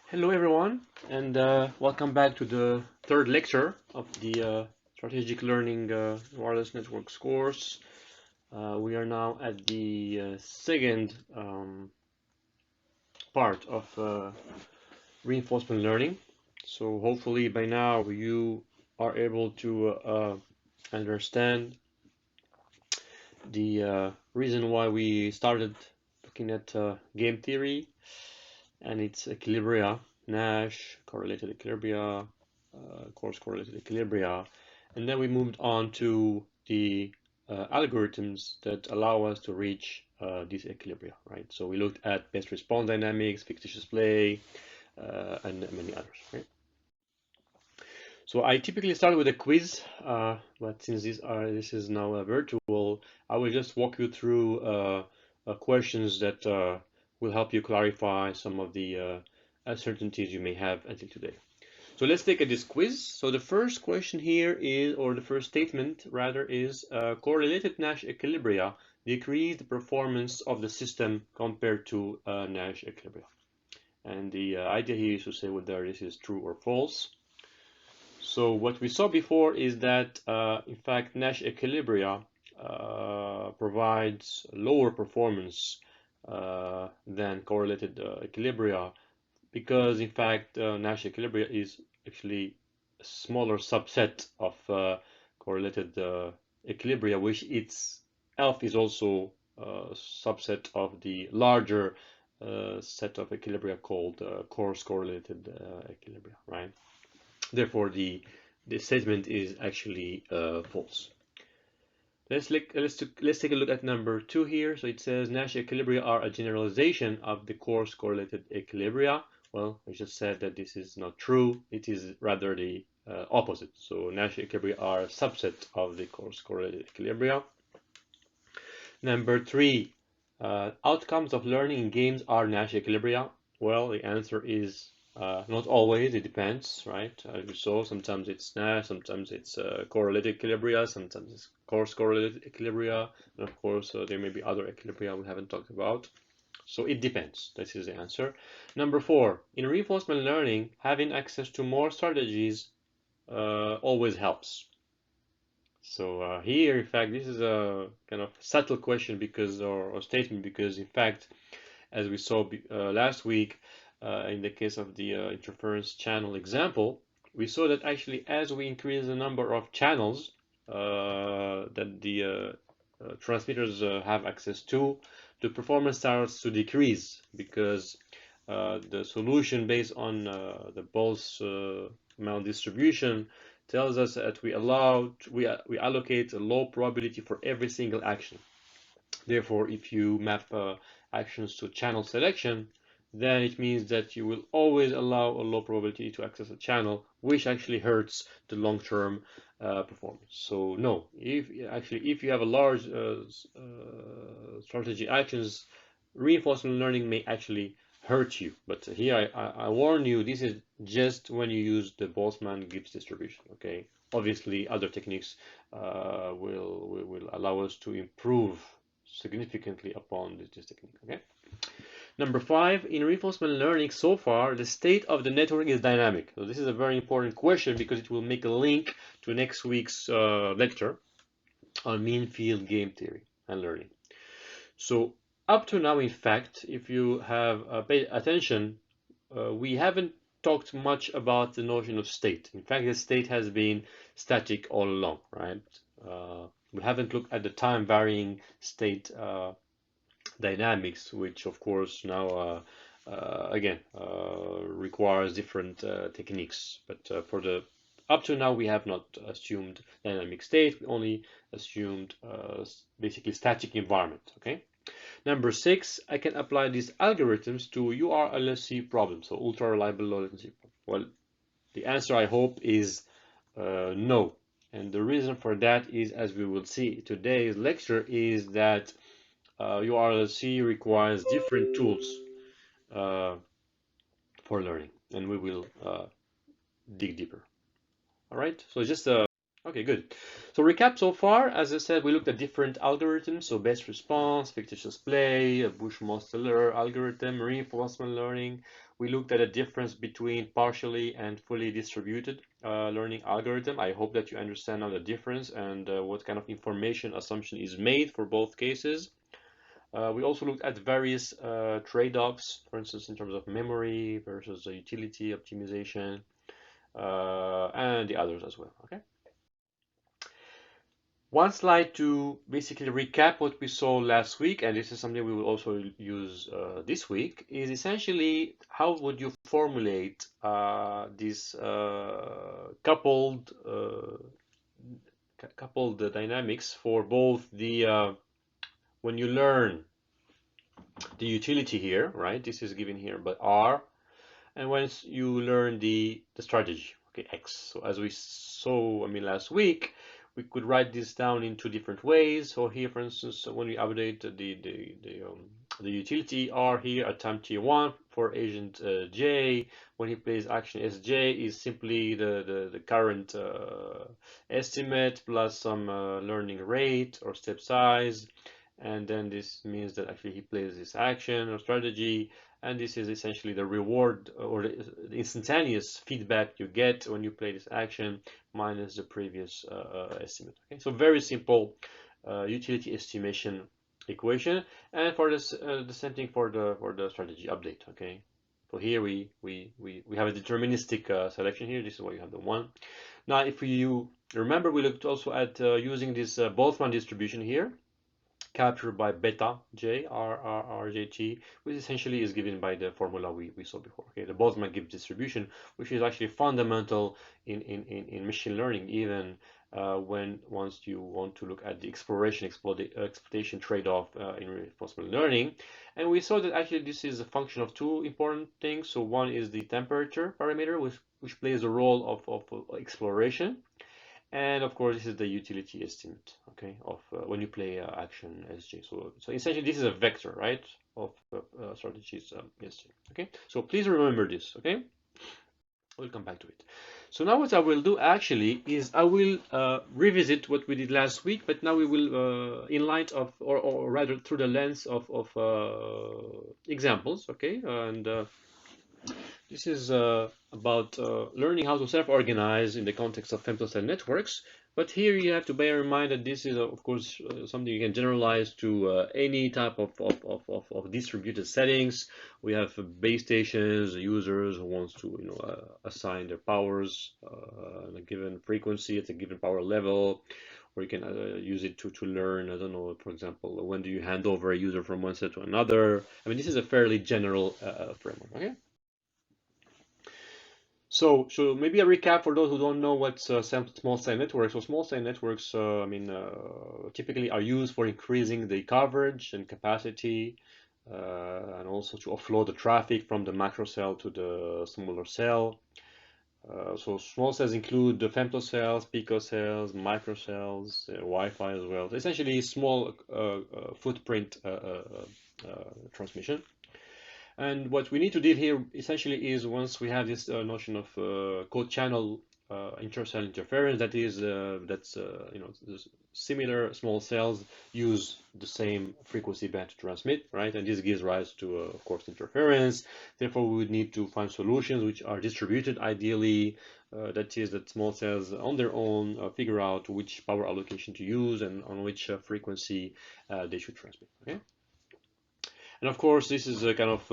Hello everyone, and welcome back to the third lecture of the Strategic Learning Wireless Networks course. We are now at the second part of reinforcement learning. So hopefully by now you are able to understand the reason why we started looking at game theory and its equilibria, Nash, correlated equilibria, course correlated equilibria, and then we moved on to the algorithms that allow us to reach these equilibria, right? So we looked at best response dynamics, fictitious play, and many others, right? So I typically start with a quiz, but since this is now a virtual, I will just walk you through questions that will help you clarify some of the uncertainties you may have until today. So let's take this quiz. So the first question here is, or the first statement rather, is correlated Nash equilibria decrease the performance of the system compared to Nash equilibria. And the idea here is to say whether this is true or false. So what we saw before is that, in fact, Nash equilibria provides lower performance than correlated equilibria because, in fact, Nash equilibria is actually a smaller subset of correlated equilibria, which itself is also a subset of the larger set of equilibria called coarse correlated equilibria, right? Therefore, the statement is actually false. Let's take a look at number 2 here. So it says Nash equilibria are a generalization of the coarse correlated equilibria. Well, I just said that this is not true. It is rather the opposite. So Nash equilibria are a subset of the coarse correlated equilibria. Number 3, outcomes of learning in games are Nash equilibria. Well, the answer is not always, it depends, right? As you saw, sometimes it's Nash, sometimes it's correlated equilibria, sometimes it's coarse correlated equilibria, and of course there may be other equilibria we haven't talked about. So it depends. This is the answer. Number 4, in reinforcement learning, having access to more strategies always helps. So here, in fact, this is a kind of subtle question because, or statement, because in fact, as we saw last week, in the case of the interference channel example, we saw that actually as we increase the number of channels that the transmitters have access to, the performance starts to decrease because the solution based on the Boltzmann distribution tells us that we allocate a low probability for every single action. Therefore, if you map actions to channel selection, then it means that you will always allow a low probability to access a channel, which actually hurts the long-term performance. So no, if you have a large strategy actions, reinforcement learning may actually hurt you. But here I warn you, this is just when you use the Boltzmann-Gibbs distribution. Okay, obviously other techniques will allow us to improve significantly upon this technique. Okay. Number 5, in reinforcement learning so far, the state of the network is dynamic. So this is a very important question because it will make a link to next week's lecture on mean field game theory and learning. So up to now, in fact, if you have paid attention, we haven't talked much about the notion of state. In fact, the state has been static all along, right? We haven't looked at the time varying state dynamics, which of course now again requires different techniques. But for the up to now, we have not assumed dynamic state. We only assumed basically static environment. Okay. Number 6, I can apply these algorithms to URLSC problems, so ultra reliable low latency. Well, the answer I hope is no. And the reason for that is, as we will see today's lecture, is that URLSC requires different tools for learning, and we will dig deeper. All right. So just Okay, good. So recap so far, as I said, we looked at different algorithms, so best response, fictitious play, a Bush-Mosteller algorithm, reinforcement learning. We looked at a difference between partially and fully distributed learning algorithm. I hope that you understand now the difference and what kind of information assumption is made for both cases. We also looked at various trade-offs, for instance, in terms of memory versus utility optimization, and the others as well. Okay. One slide to basically recap what we saw last week, and this is something we will also use this week, is essentially how would you formulate this coupled dynamics for both the when you learn the utility here, right? This is given here by R, and once you learn the strategy, okay, X. So as we saw, I mean, last week, we could write this down in two different ways. So here, for instance, when we update the utility R here at time t1 for agent J, when he plays action Sj is simply the current estimate plus some learning rate or step size. And then this means that actually he plays this action or strategy, and this is essentially the reward or the instantaneous feedback you get when you play this action minus the previous estimate. Okay, so very simple utility estimation equation, and for this the same thing for the strategy update. Okay, so here we have a deterministic selection here. This is why you have the one. Now, if you remember, we looked also at using this Boltzmann distribution here, captured by beta j rjt, which essentially is given by the formula we saw before. Okay, the Boltzmann-Gibbs distribution, which is actually fundamental in machine learning, even when once you want to look at the exploitation trade-off in reinforcement learning. And we saw that actually this is a function of two important things. So one is the temperature parameter, which plays a role of exploration. And of course, this is the utility estimate, okay, of when you play action Sj. So essentially, this is a vector, right, of strategies Sj. Okay, so please remember this. Okay, we'll come back to it. So now what I will do actually is I will revisit what we did last week, but now we will, in light of, or rather through the lens of examples. Okay, and this is about learning how to self-organize in the context of femtocell networks. But here you have to bear in mind that this is, of course, something you can generalize to any type of distributed settings. We have base stations, users who wants to, assign their powers at a given frequency at a given power level, or you can use it to learn, I don't know, for example, when do you hand over a user from one set to another. I mean, this is a fairly general framework, okay? So maybe a recap for those who don't know what's small cell networks. So small cell networks, typically are used for increasing the coverage and capacity, and also to offload the traffic from the macro cell to the smaller cell. So small cells include the femtocells, picocells, microcells, Wi-Fi as well. So essentially, small footprint transmission. And what we need to deal here essentially is, once we have this notion of code channel intercell interference, that is similar small cells use the same frequency band to transmit, right? And this gives rise to, of course, interference. Therefore, we would need to find solutions which are distributed ideally. That is, that small cells on their own figure out which power allocation to use and on which frequency they should transmit. Okay. And of course, this is a kind of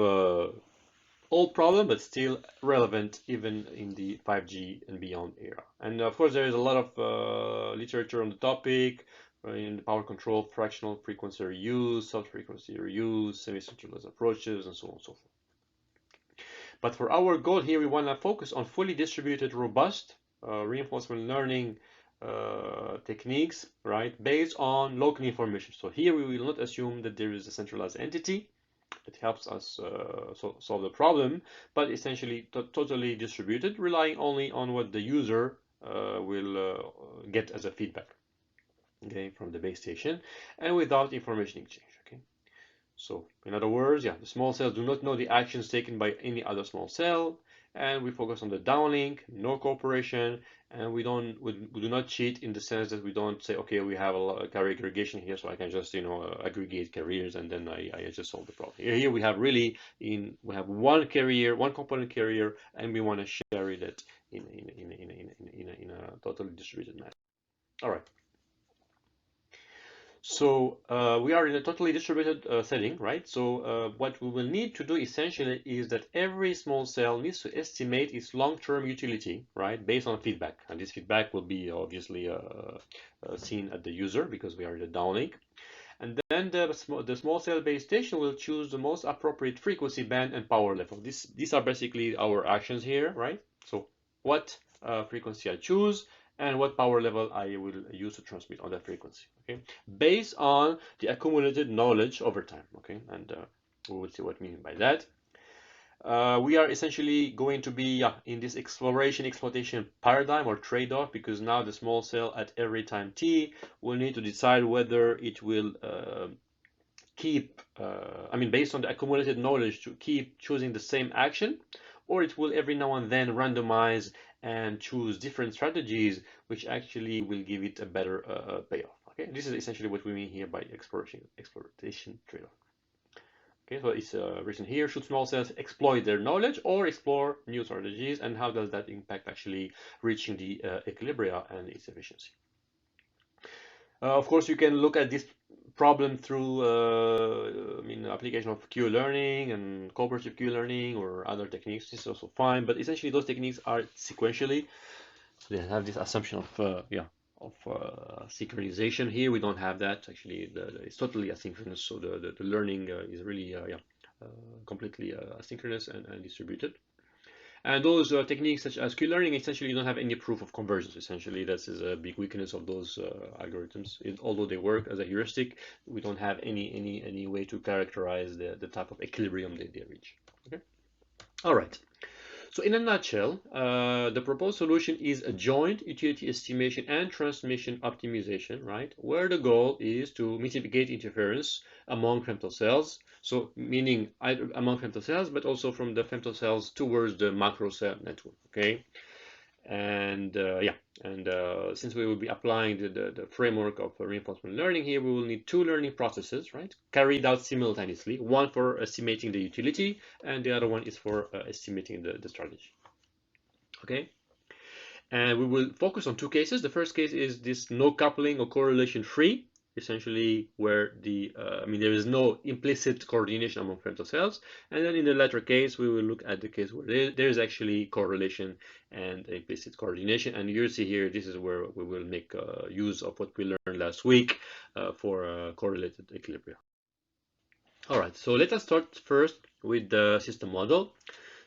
old problem, but still relevant even in the 5G and beyond era. And of course, there is a lot of literature on the topic, in the power control, fractional frequency reuse, sub-frequency reuse, semi-centralized approaches, and so on and so forth. But for our goal here, we want to focus on fully distributed, robust reinforcement learning techniques, right, based on local information. So here we will not assume that there is a centralized entity that helps us solve the problem, but essentially totally distributed, relying only on what the user will get as a feedback, okay, from the base station, and without information exchange. Okay, So in other words, yeah, the small cells do not know the actions taken by any other small cell, and we focus on the downlink, no cooperation, and we do not cheat in the sense that we don't say, okay, we have a carrier aggregation here, so I can just aggregate carriers and then I just solve the problem. Here we have really we have one carrier, one component carrier, and we want to share it in a totally distributed manner. All right. So we are in a totally distributed setting, right? So what we will need to do essentially is that every small cell needs to estimate its long-term utility, right, based on feedback. And this feedback will be obviously seen at the user because we are in the downlink. And then the small cell base station will choose the most appropriate frequency band and power level. These are basically our actions here, right? So what frequency I choose and what power level I will use to transmit on that frequency, okay? Based on the accumulated knowledge over time, okay? And we will see what we mean by that. We are essentially going to be in this exploitation paradigm or trade-off, because now the small cell at every time t will need to decide whether it will keep, based on the accumulated knowledge, to keep choosing the same action, or it will every now and then randomize and choose different strategies, which actually will give it a better payoff. Okay, this is essentially what we mean here by exploitation trade-off. Okay, so it's written here: should small cells exploit their knowledge or explore new strategies, and how does that impact actually reaching the equilibria and its efficiency? Of course, you can look at this problem through application of Q Learning and Cooperative Q Learning or other techniques. This is also fine, but essentially those techniques are sequentially. So they have this assumption of synchronization. Here we don't have that. Actually, it's totally asynchronous. So the learning is really completely asynchronous and distributed. And those techniques such as Q learning, essentially you don't have any proof of convergence. Essentially, this is a big weakness of those algorithms. Although they work as a heuristic, we don't have any way to characterize the type of equilibrium they reach. Okay. All right. So in a nutshell, the proposed solution is a joint utility estimation and transmission optimization, right? Where the goal is to mitigate interference among femtocells. So meaning either among femtocells, but also from the femtocells towards the macro cell network, okay? And since we will be applying the framework of reinforcement learning here, we will need two learning processes, right? Carried out simultaneously, one for estimating the utility and the other one is for estimating the strategy. Okay, and we will focus on two cases. The first case is this no coupling or correlation free, essentially where there is no implicit coordination among femtocells. And then in the latter case, we will look at the case where there is actually correlation and implicit coordination. And you'll see here, this is where we will make use of what we learned last week for correlated equilibria. All right, so let us start first with the system model.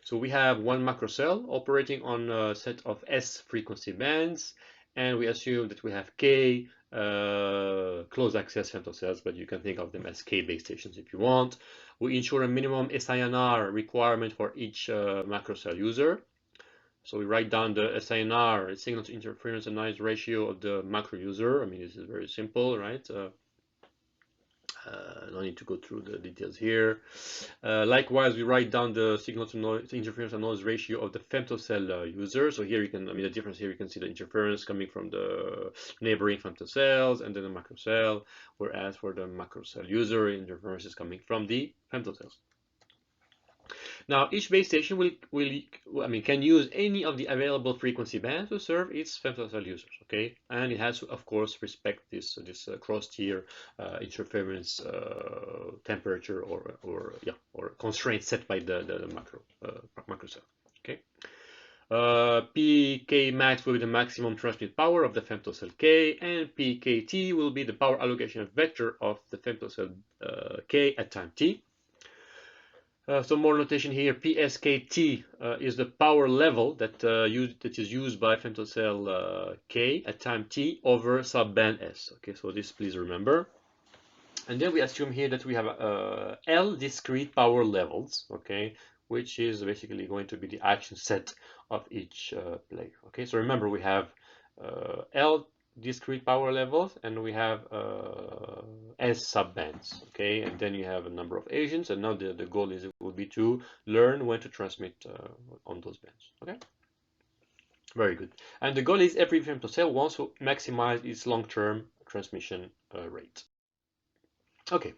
So we have one macro cell operating on a set of S frequency bands, and we assume that we have K closed access femtocells, but you can think of them as K base stations if you want. We ensure a minimum SINR requirement for each macro cell user. So we write down the SINR, signal to interference and noise ratio of the macro user. This is very simple, right? No need to go through the details here. Likewise, we write down the signal to noise interference and noise ratio of the femtocell user. So here you can, the difference here, you can see the interference coming from the neighboring femtocells and then the macro cell, whereas for the macro cell user, interference is coming from the femtocells. Now, each base station can use any of the available frequency bands to serve its femtocell users, okay? And it has to, of course, respect this cross-tier interference temperature or constraint set by the macro cell, okay? Pk max will be the maximum transmit power of the femtocell K, and Pkt will be the power allocation vector of the femtocell K at time t. Some more notation here. PSKT is the power level that is used by femtocell K at time t over subband S. Okay, so this please remember. And then we assume here that we have L discrete power levels, okay, which is basically going to be the action set of each player. Okay, so remember we have L discrete power levels, and we have S subbands, okay? And then you have a number of agents, and now the goal will be to learn when to transmit on those bands, okay? Very good. And the goal is every femtocell wants to maximize its long-term transmission rate. Okay,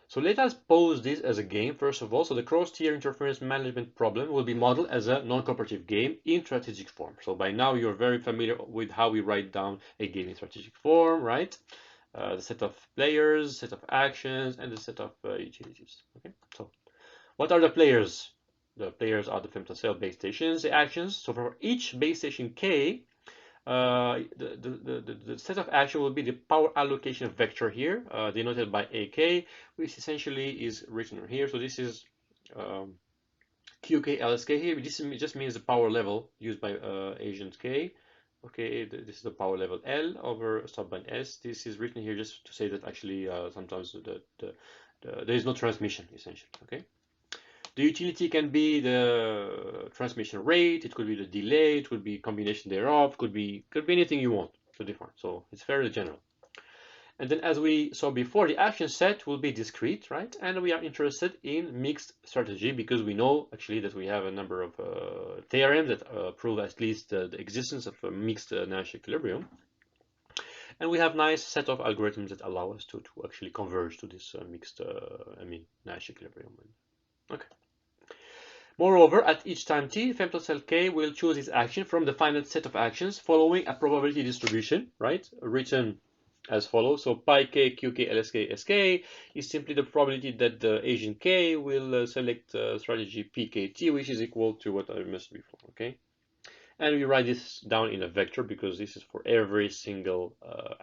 so let us pose this as a game first of all. So the cross-tier interference management problem will be modeled as a non-cooperative game in strategic form. So by now you're very familiar with how we write down a game in strategic form, right? The set of players, set of actions, and the set of utilities. Okay, so what are the players? The players are the femtocell base stations, the actions. So for each base station K, the set of action will be the power allocation vector here, denoted by AK, which essentially is written here. So this is QK LSK here. This just means the power level used by agent K. Okay, this is the power level L over subband S. This is written here just to say that actually sometimes there is no transmission essentially. Okay. The utility can be the transmission rate, it could be the delay, it could be combination thereof, could be anything you want to define. So it's fairly general. And then as we saw before, the action set will be discrete, right? And we are interested in mixed strategy because we know actually that we have a number of theorems that prove at least the existence of a mixed Nash equilibrium. And we have nice set of algorithms that allow us to actually converge to this mixed, Nash equilibrium. Okay. Moreover, at each time t, femtocell K will choose its action from the finite set of actions following a probability distribution, right? Written as follows. So pi k, qk, lsk, sk is simply the probability that the agent K will select strategy pkt, which is equal to what I mentioned before, okay? And we write this down in a vector because this is for every single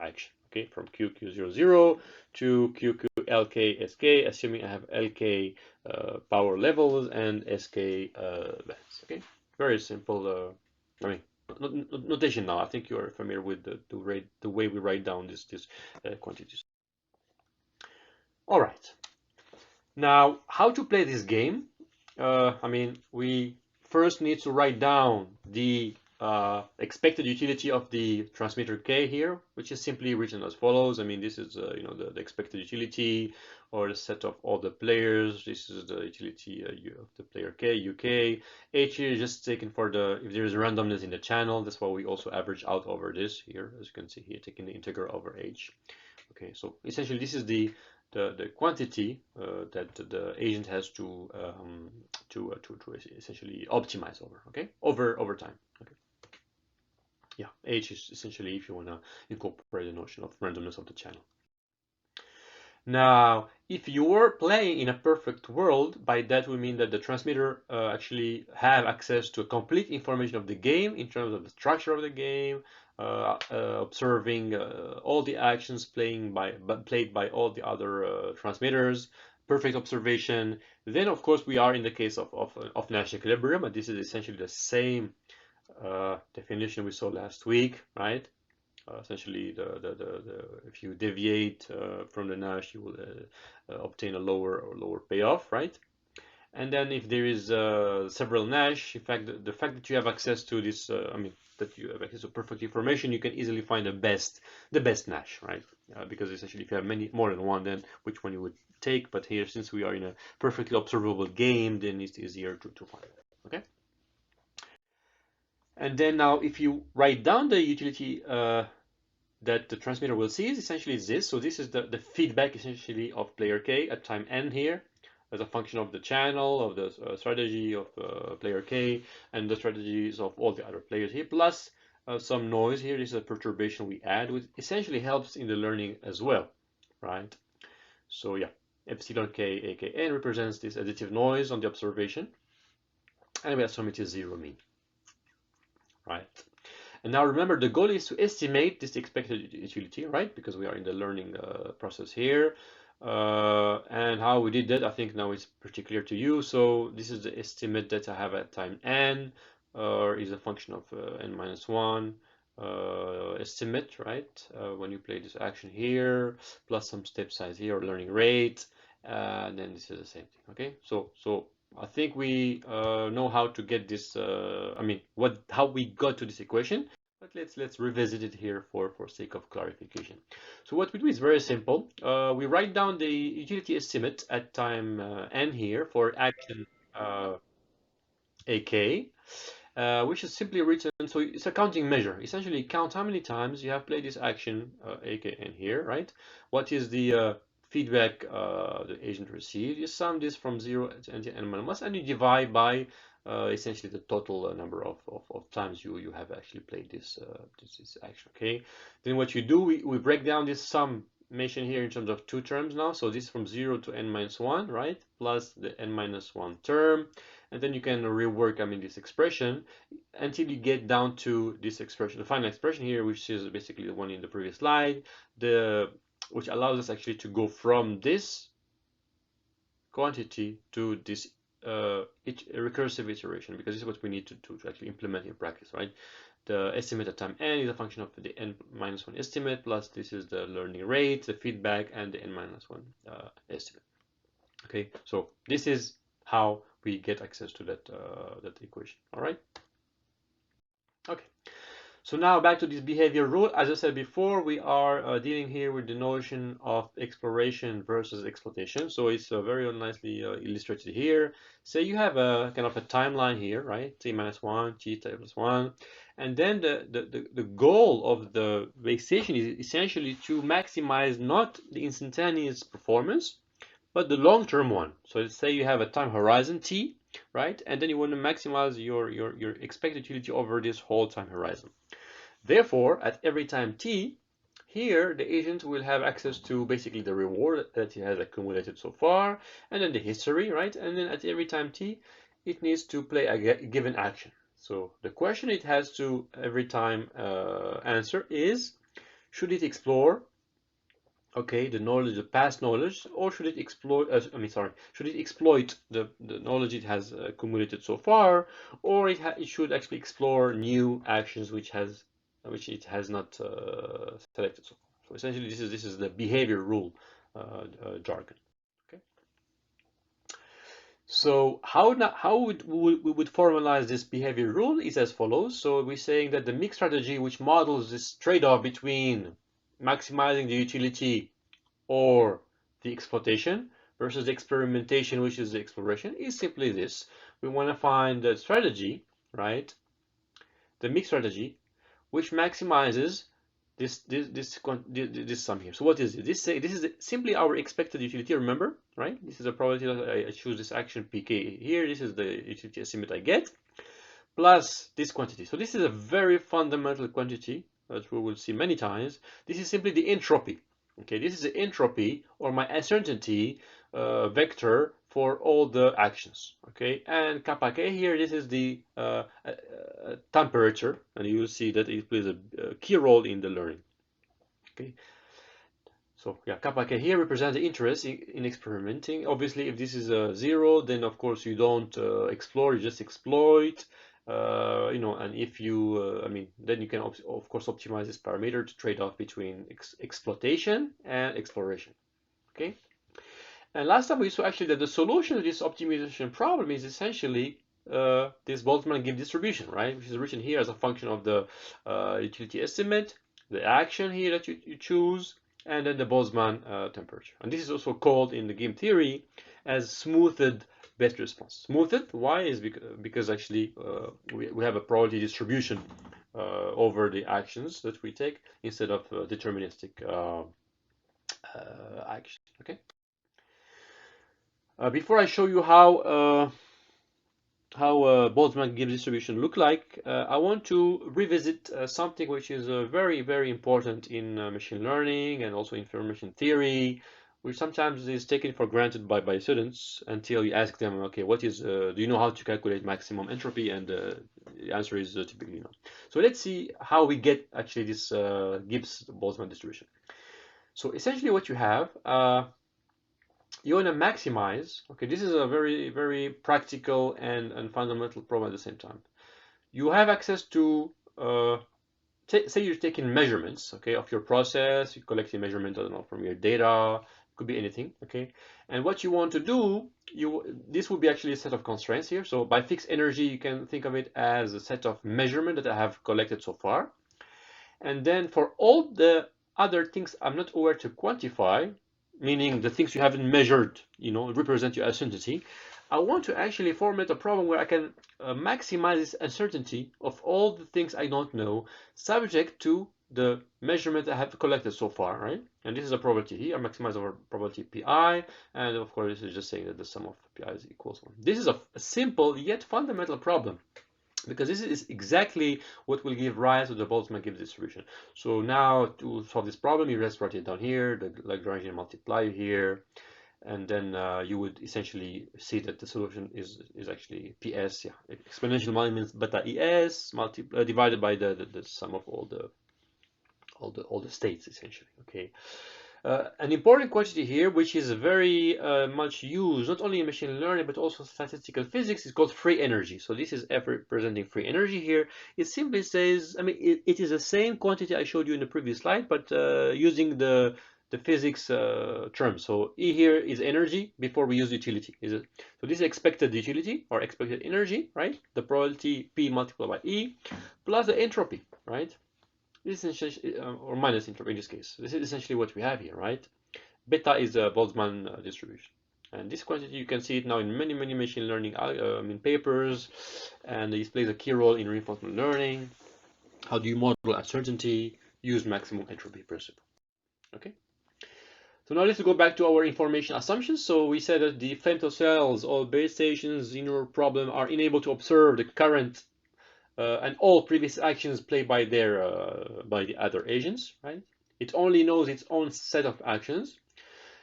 action, okay? From QQ00 to QQLK assuming I have LK power levels and SK bands, okay? Very simple, notation now. I think you are familiar with the way we write down these quantities. All right. Now, how to play this game? We first need to write down the expected utility of the transmitter K here, which is simply written as follows. This is the expected utility or the set of all the players. This is the utility of the player K, UK. H here is just taken for if there is randomness in the channel. That's why we also average out over this here, as you can see here, taking the integral over H. Okay, so essentially this is the quantity that the agent has to essentially optimize over, okay, over time. Okay. Yeah, H is essentially if you want to incorporate the notion of randomness of the channel. Now, if you were playing in a perfect world, by that we mean that the transmitter actually have access to a complete information of the game in terms of the structure of the game, observing all the actions played by all the other transmitters, perfect observation. Then, of course, we are in the case of Nash equilibrium, and this is essentially the same definition we saw last week, right? Essentially, if you deviate from the Nash, you will obtain a lower payoff, right? And then if there is several Nash, in fact, the fact that you have access to this, that you have access to perfect information, you can easily find the best Nash, right? Because essentially, if you have more than one, then which one you would take? But here, since we are in a perfectly observable game, then it's easier to find it. Okay. And then now, if you write down the utility that the transmitter will see, is essentially this. So this is the feedback essentially of player K at time n here, as a function of the channel, of the strategy of player K, and the strategies of all the other players here, plus some noise here. This is a perturbation we add, which essentially helps in the learning as well, right? So yeah, epsilon K AKN represents this additive noise on the observation, and we assume it is zero mean, right? And now remember, the goal is to estimate this expected utility, right? Because we are in the learning process here. And how we did that, I think now it's pretty clear to you. So this is the estimate that I have at time n, or is a function of n minus 1 estimate, right? When you play this action here, plus some step size here, or learning rate, and then this is the same thing, okay? So I think we know how to get this, how we got to this equation, but but let's revisit it here for sake of clarification. So what we do is very simple. We write down the utility estimate at time n here for action AK, which is simply written, so it's a counting measure. Essentially, count how many times you have played this action AKN here, right? What is the feedback the agent received? You sum this from 0 to n minus, and you divide by essentially the total number of times you have actually played this this action. Okay. Then what you do, we break down this summation here in terms of two terms now. So this from 0 to n minus 1, right? Plus the n minus 1 term. And then you can rework, this expression until you get down to this expression, the final expression here, which is basically the one in the previous slide, which allows us actually to go from this quantity to this recursive iteration, because this is what we need to actually implement in practice, right? The estimate at time n is a function of the n minus 1 estimate, plus this is the learning rate, the feedback, and the n minus 1 estimate. Okay, so this is how we get access to that equation. All right. Okay. So now back to this behavior rule. As I said before, we are dealing here with the notion of exploration versus exploitation. So it's very nicely illustrated here. Say you have a kind of a timeline here, right? T minus 1, t plus 1. And then the goal of the base station is essentially to maximize not the instantaneous performance, but the long-term one. So let's say you have a time horizon t, right? And then you want to maximize your expected utility over this whole time horizon. Therefore, at every time t, here the agent will have access to basically the reward that he has accumulated so far, and then the history, right? And then at every time t, it needs to play a given action. So the question it has to every time answer is, should it explore the knowledge, the past knowledge, or should it exploit? Should it exploit the knowledge it has accumulated so far, or it should actually explore new actions which it has not selected so far. So essentially, this is the behavior rule jargon. Okay. So how we would formalize this behavior rule is as follows. So we're saying that the mixed strategy, which models this trade-off between maximizing the utility or the exploitation versus the experimentation, which is the exploration, is simply this. We want to find the strategy, right? The mixed strategy, which maximizes this sum here. So what is it? This is simply our expected utility, remember, right? This is a probability that I choose this action pk here. This is the utility estimate I get, plus this quantity. So this is a very fundamental quantity that we will see many times. This is simply the entropy. Okay, this is the entropy or my uncertainty vector for all the actions. Okay, and kappa k here, this is the temperature, and you will see that it plays a key role in the learning. Okay, so yeah, kappa k here represents the interest in experimenting. Obviously, if this is a 0, then of course you don't explore, you just exploit. And if you, then you can of course optimize this parameter to trade off between exploitation and exploration. Okay. And last time we saw actually that the solution to this optimization problem is essentially this Boltzmann-Gibbs distribution, right? Which is written here as a function of the utility estimate, the action here that you choose, and then the Boltzmann temperature. And this is also called in the game theory as smoothed best response. Smoothed, why? Is because actually we have a probability distribution over the actions that we take instead of deterministic action. Okay. Before I show you how Boltzmann-Gibbs distribution look like, I want to revisit something which is very, very important in machine learning and also information theory, which sometimes is taken for granted by students until you ask them, okay, what is, do you know how to calculate maximum entropy? And the answer is typically no. So let's see how we get actually this Gibbs-Boltzmann distribution. So essentially what you have, you want to maximize, okay, this is a very, very practical and fundamental problem at the same time. You have access to, say you're taking measurements, okay, of your process, you're collecting measurement, I don't know, from your data, could be anything, okay? And what you want to do, this would be actually a set of constraints here. So by fixed energy, you can think of it as a set of measurement that I have collected so far. And then for all the other things I'm not aware to quantify, meaning the things you haven't measured, represent your uncertainty, I want to actually formulate a problem where I can maximize this uncertainty of all the things I don't know, subject to the measurement I have collected so far, right? And this is a probability here, I maximize over probability pi, and of course this is just saying that the sum of pi is equals 1. This is a simple yet fundamental problem, because this is exactly what will give rise to the Boltzmann-Gibbs distribution. So now to solve this problem, you just write it down here, the Lagrangian multiplier here, and then you would essentially see that the solution is actually PS, yeah, exponential minus beta ES divided by the sum of all the states, essentially. Okay. An important quantity here, which is very much used not only in machine learning but also statistical physics, is called free energy. So this is representing free energy here. It simply says, I mean, it is the same quantity I showed you in the previous slide, but using the physics term. So E here is energy before we use utility. So this is expected utility or expected energy, right? The probability P multiplied by E plus the entropy, right? This is essentially, or minus entropy in this case. This is essentially what we have here, right? Beta is a Boltzmann distribution. And this quantity, you can see it now in many machine learning papers, and this plays a key role in reinforcement learning. How do you model uncertainty? Use maximum entropy principle. Okay. So now let's go back to our information assumptions. So we said that the femtocells or base stations in your problem are unable to observe the current and all previous actions played by the other agents, right? It only knows its own set of actions.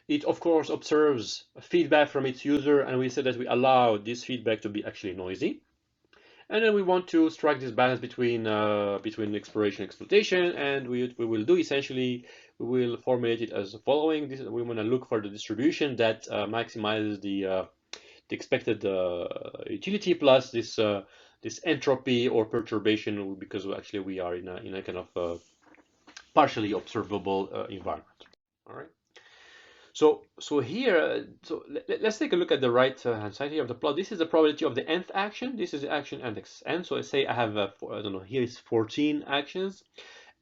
It of course observes feedback from its user, and we said that we allow this feedback to be actually noisy. And then we want to strike this balance between exploration and exploitation, and we will do essentially, we will formulate it as the following. We want to look for the distribution that maximizes the expected utility plus this entropy or perturbation, because actually we are in a kind of partially observable environment. All right. So here, let's take a look at the right hand side here of the plot. This is the probability of the nth action. This is the action index n. So I say I have I don't know, here is 14 actions.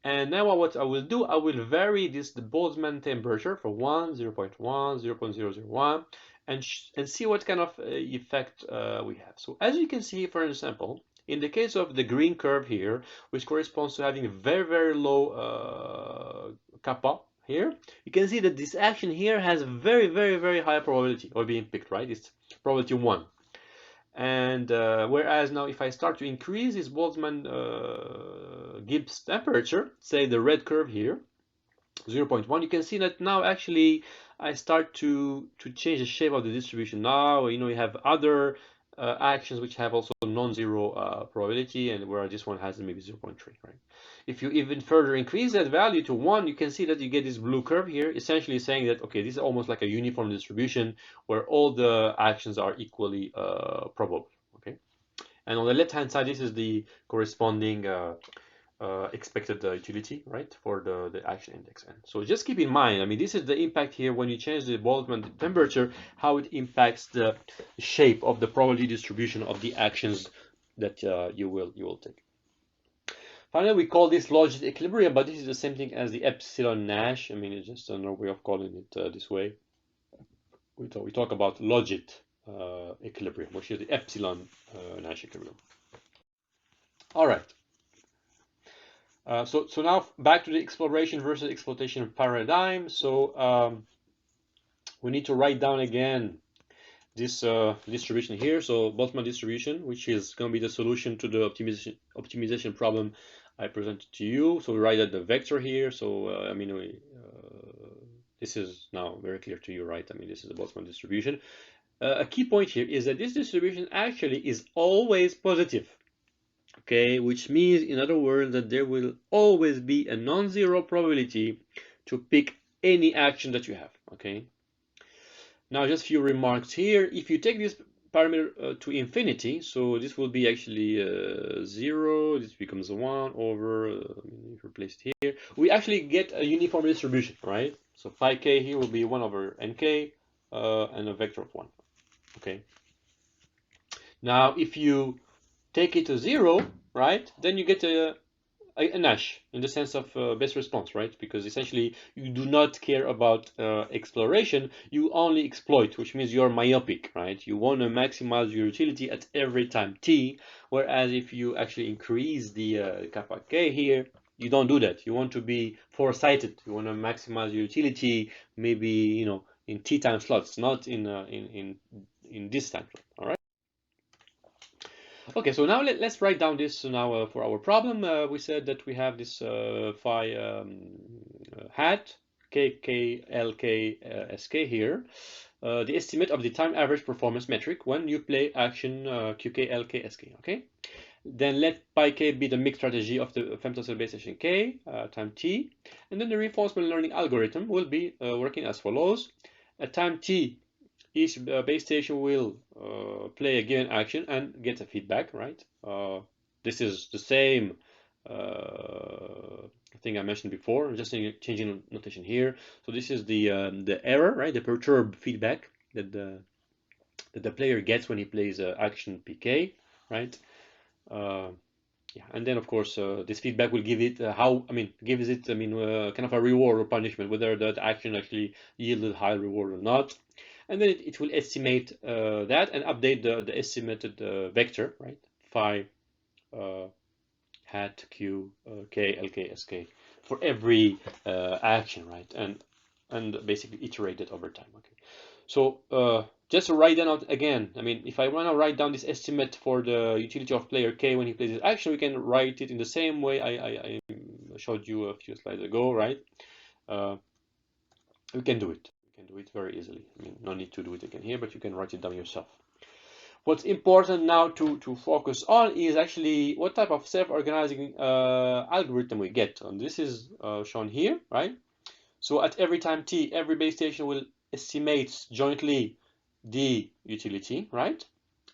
And now what I will do, I will vary the Boltzmann temperature for 1, 0.1, 0.001, and see what kind of effect we have. So as you can see, for example, in the case of the green curve here, which corresponds to having a very low kappa here, you can see that this action here has a very high probability of being picked, right? It's probability 1. And whereas now if I start to increase this Boltzmann-Gibbs temperature, say the red curve here, 0.1, you can see that now actually I start to change the shape of the distribution. Now, you have other actions which have also non-zero probability, and where this one has maybe 0.3, right? If you even further increase that value to 1, you can see that you get this blue curve here, essentially saying that, okay, this is almost like a uniform distribution where all the actions are equally probable, okay? And on the left-hand side, this is the corresponding expected utility, right, for the action index n. So just keep in mind, I mean, this is the impact here when you change the Boltzmann temperature, how it impacts the shape of the probability distribution of the actions that you will take. Finally, we call this logit equilibrium, but this is the same thing as the epsilon Nash. I mean, it's just another way of calling it this way. We talk about logit equilibrium, which is the epsilon Nash equilibrium. All right. So now back to the exploration versus exploitation paradigm. So we need to write down again this distribution here. So Boltzmann distribution, which is going to be the solution to the optimization problem I presented to you. So we write out the vector here. So I mean, this is now very clear to you, right? I mean, this is the Boltzmann distribution. A key point here is that this distribution actually is always positive. Okay, which means, in other words, that there will always be a non-zero probability to pick any action that you have. Okay. Now, just a few remarks here. If you take this parameter to infinity, so this will be actually 0. This becomes 1 over. If you replace it here, we actually get a uniform distribution, right? So phi k here will be 1 over nk and a vector of 1. Okay. Now, if you take it to 0, right, then you get a a Nash in the sense of best response, right? Because essentially you do not care about exploration, you only exploit, which means you're myopic, right? You want to maximize your utility at every time t, whereas if you actually increase the kappa k here, you don't do that. You want to be foresighted. You want to maximize your utility, maybe in t time slots, not in this time slot. All right. Okay, so now let's write down this now for our problem. We said that we have this phi hat kkLk sk here, the estimate of the time average performance metric when you play action qklk okay? Then let pi k be the mixed strategy of the femtosecond base station k time t, and then the reinforcement learning algorithm will be working as follows. At time t, each base station will play a given action and get a feedback, right? This is the same thing I mentioned before. I'm just changing notation here. So this is the error, right? The perturbed feedback that the player gets when he plays action PK, right? Yeah, and then of course this feedback will give it kind of a reward or punishment, whether that action actually yielded high reward or not. And then it will estimate that and update the estimated vector, right? Phi hat q k lk sk for every action, right? And basically iterate it over time. Okay. So just to write down again, I mean, if I want to write down this estimate for the utility of player k when he plays this action, we can write it in the same way I showed you a few slides ago, right? We can do it. We can do it very easily. I mean, no need to do it again here, but you can write it down yourself. What's important now to focus on is actually what type of self-organizing algorithm we get. And this is shown here, right? So at every time t, every base station will estimate jointly the utility, right?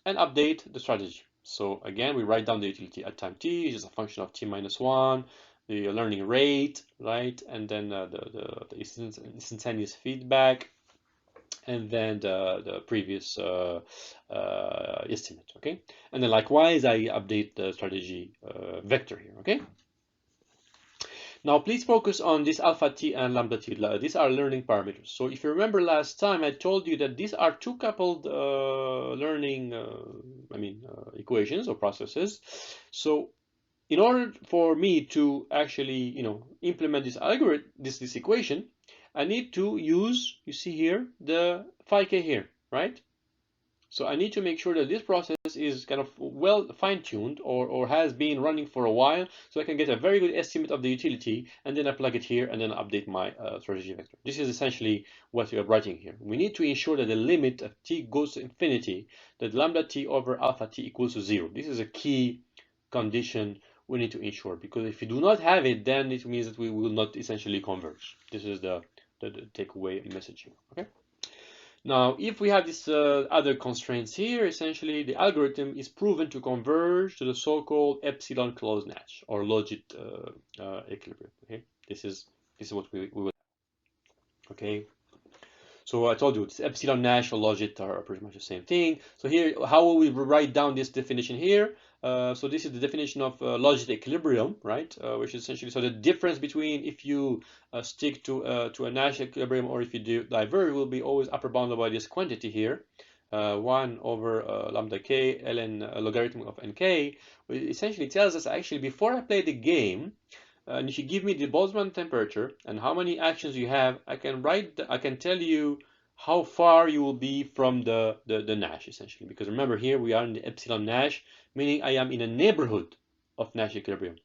And update the strategy. So again, we write down the utility at time t is a function of t minus 1, the learning rate, right? And then the instantaneous feedback, and then the previous estimate, okay? And then likewise, I update the strategy vector here, okay? Now, please focus on this alpha t and lambda t. These are learning parameters. So if you remember last time, I told you that these are two coupled learning, equations or processes. So in order for me to actually, implement this algorithm, this equation, I need to use, you see here, the phi k here, right? So I need to make sure that this process is kind of well fine-tuned or has been running for a while, so I can get a very good estimate of the utility, and then I plug it here and then update my strategy vector. This is essentially what we are writing here. We need to ensure that the limit of t goes to infinity, that lambda t over alpha t equals to 0. This is a key condition we need to ensure, because if we do not have it, then it means that we will not essentially converge. This is the takeaway message here, okay? Now, if we have these other constraints here, essentially the algorithm is proven to converge to the so-called epsilon closed Nash or logit equilibrium. Okay, this is what we will have. Okay, so I told you this epsilon Nash or logit are pretty much the same thing. So here, how will we write down this definition here? So this is the definition of logit equilibrium, right? Which is essentially, so the difference between if you stick to a Nash equilibrium or if you do diverge will be always upper bounded by this quantity here, 1 over lambda k ln logarithm of nk, which essentially tells us actually before I play the game, and if you give me the Boltzmann temperature and how many actions you have, I can tell you how far you will be from the Nash essentially. Because remember here we are in the epsilon Nash, meaning I am in a neighborhood of Nash equilibrium.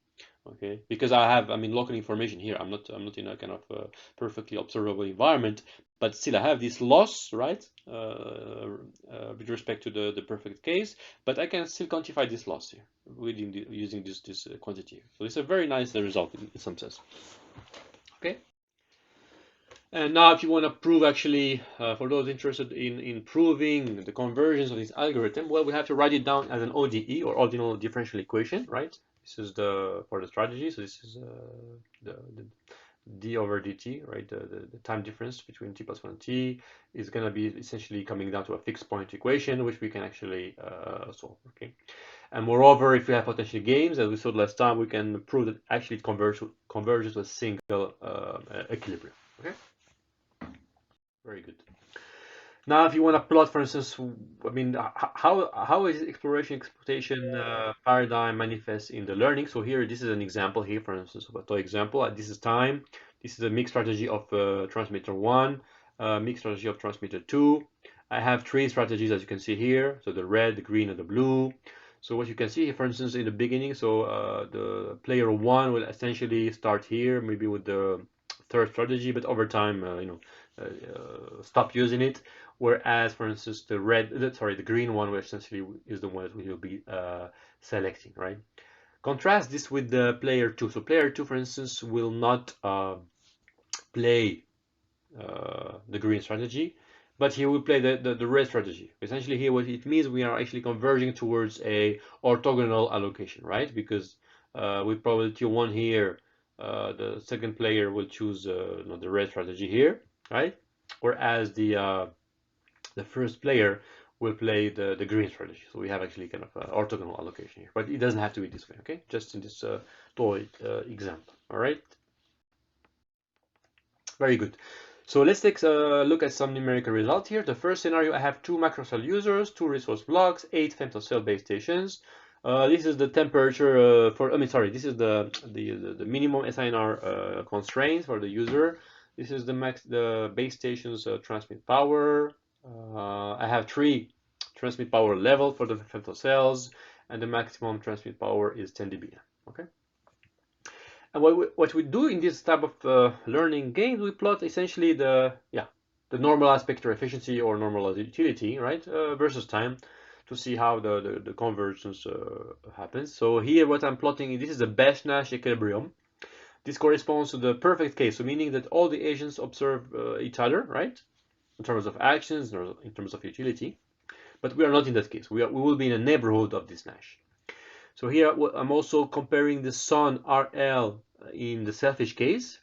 Okay, because I have local information here. I'm not in a kind of perfectly observable environment, but still I have this loss, right, with respect to the perfect case, but I can still quantify this loss here using this quantity here. So it's a very nice result in some sense. Okay. And now if you want to prove actually, for those interested in proving the convergence of this algorithm, well, we have to write it down as an ODE or ordinal differential equation, right? This is for the strategy. So this is the d over dt, right? The time difference between t plus 1 and t is going to be essentially coming down to a fixed point equation, which we can actually solve, okay? And moreover, if we have potential games, as we saw last time, we can prove that actually it converges to a single equilibrium. Okay, very good. Now, if you want to plot, for instance, I mean, how is exploitation paradigm manifest in the learning? So here, this is an example here, for instance, of a toy example. This is time. This is a mixed strategy of transmitter 1, mixed strategy of transmitter 2. I have 3 strategies, as you can see here. So the red, the green, and the blue. So what you can see here, for instance, in the beginning, so the player 1 will essentially start here, maybe with the third strategy, but over time, stop using it. Whereas, for instance, the green one, which essentially is the one that we will be selecting, right? Contrast this with the player 2. So player 2, for instance, will not play the green strategy, but he will play the red strategy. Essentially here, what it means, we are actually converging towards a orthogonal allocation, right? Because with probability 1 here, the second player will choose the red strategy here, right? Whereas the first player will play the green strategy. So we have actually kind of orthogonal allocation here, but it doesn't have to be this way, okay? Just in this toy example, all right? Very good. So let's take a look at some numerical results here. The first scenario, I have 2 macrocell users, 2 resource blocks, 8 femtocell base stations. This is the temperature this is the minimum SINR constraints for the user. This is the base station's transmit power. I have 3 transmit power level for the femtocells, and the maximum transmit power is 10 dB. Okay. And what we do in this type of learning games, we plot essentially the normalized spectral efficiency or normalized utility, right, versus time, to see how the convergence happens. So here, what I'm plotting, this is the best Nash equilibrium. This corresponds to the perfect case, so meaning that all the agents observe each other, right, in terms of actions, in terms of utility. But we are not in that case. We will be in a neighborhood of this Nash. So here I'm also comparing the Sun RL in the selfish case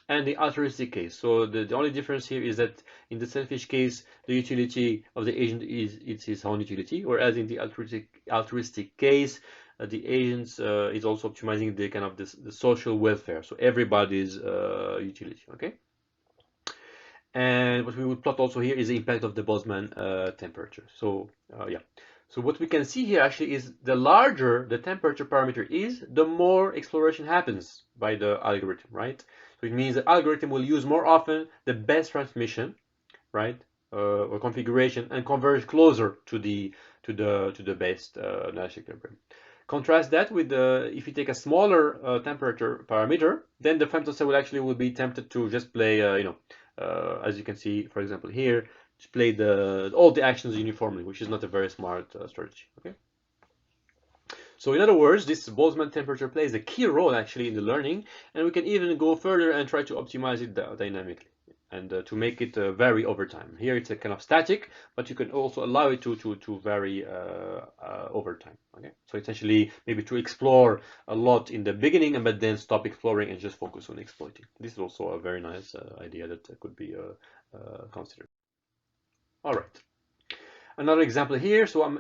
and the altruistic case. So the only difference here is that in the selfish case, the utility of the agent is its own utility, whereas in the altruistic case, the agent is also optimizing the kind of the social welfare, so everybody's utility. Okay. And what we will plot also here is the impact of the Boltzmann temperature. So yeah. So what we can see here actually is the larger the temperature parameter is, the more exploration happens by the algorithm, right? So it means the algorithm will use more often the best transmission, right, or configuration, and converge closer to the best Nash equilibrium. Contrast that with if you take a smaller temperature parameter, then the femtocell will be tempted to just play, as you can see, for example, here, to play all the actions uniformly, which is not a very smart strategy. Okay. So in other words, this Boltzmann temperature plays a key role actually in the learning, and we can even go further and try to optimize it dynamically and to make it vary over time. Here it's a kind of static, but you can also allow it to vary over time. Okay, so essentially maybe to explore a lot in the beginning, but then stop exploring and just focus on exploiting. This is also a very nice idea that could be considered. All right. Another example here. So I'm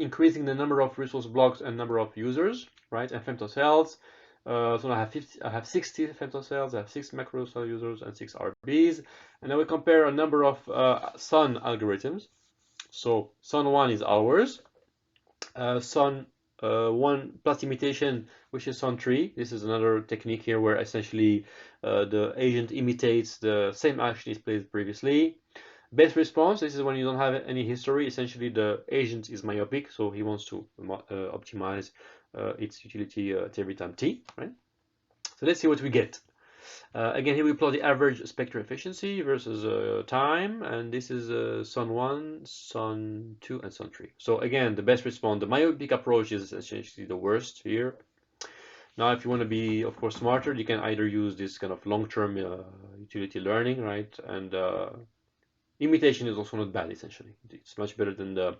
increasing the number of resource blocks and number of users, right? And femtocells. So I have 60 femtocells, I have 6 macrocell users and 6 RBs, and then we compare a number of Sun algorithms. So Sun 1 is ours. Sun 1 plus imitation, which is Sun 3. This is another technique here where essentially the agent imitates the same action is played previously. Best response, this is when you don't have any history. Essentially, the agent is myopic, so he wants to optimize its utility at every time t, right? So let's see what we get. Again, here we plot the average spectral efficiency versus time, and this is Sun 1, Sun 2, and Sun 3. So again, the best response, the myopic approach is essentially the worst here. Now, if you want to be, of course, smarter, you can either use this kind of long-term utility learning, right? And imitation is also not bad, essentially. It's much better than the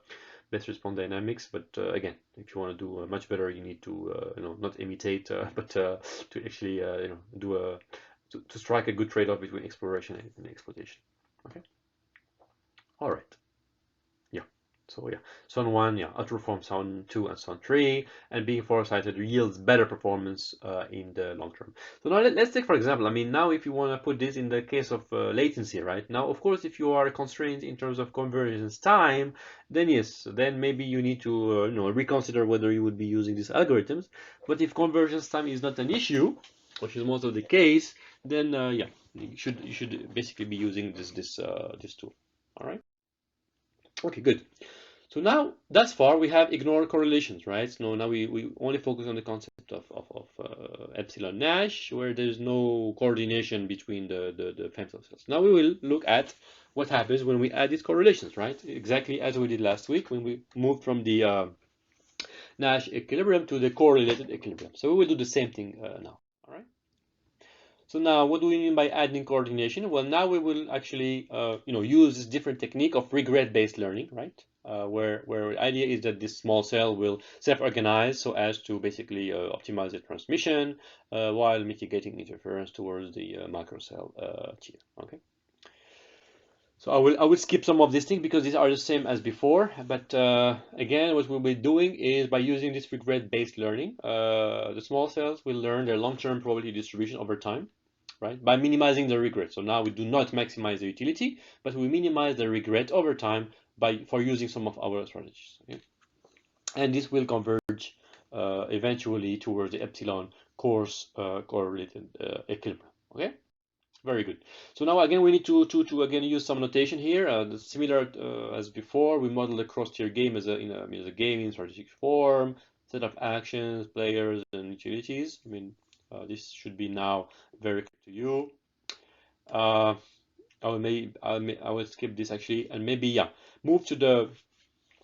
best response dynamics, but again, if you want to do much better, you need to not imitate, but to actually do to strike a good trade-off between exploration and exploitation. Okay. All right. Yeah. So yeah, SON 1, yeah, outperforms SON 2 and SON 3, and being foresighted yields better performance in the long term. So now let's take, for example, I mean, now if you want to put this in the case of latency, right? Now, of course, if you are constrained in terms of convergence time, then yes, then maybe you need to reconsider whether you would be using these algorithms. But if convergence time is not an issue, which is most of the case, then yeah, you should basically be using this tool. All right. Okay, good. So now, thus far, we have ignored correlations, right? So now we only focus on the concept of epsilon Nash, where there's no coordination between the femtosecond cells. Now we will look at what happens when we add these correlations, right? Exactly as we did last week when we moved from the Nash equilibrium to the correlated equilibrium. So we will do the same thing now, all right? So now, what do we mean by adding coordination? Well, now we will actually, use this different technique of regret-based learning, right? Where the idea is that this small cell will self-organize so as to basically optimize the transmission while mitigating interference towards the macro cell tier. Okay. So I will skip some of these things because these are the same as before. But again, what we'll be doing is by using this regret-based learning, the small cells will learn their long-term probability distribution over time, right? By minimizing the regret. So now we do not maximize the utility, but we minimize the regret over time for using some of our strategies. Okay? And this will converge eventually towards the epsilon coarse correlated equilibrium. Okay. Very good. So now again we need to again use some notation here. Similar as before, we model the cross-tier game as a game in strategic form, set of actions, players, and utilities. I mean, this should be now very clear to you. I will skip this actually, and maybe move to the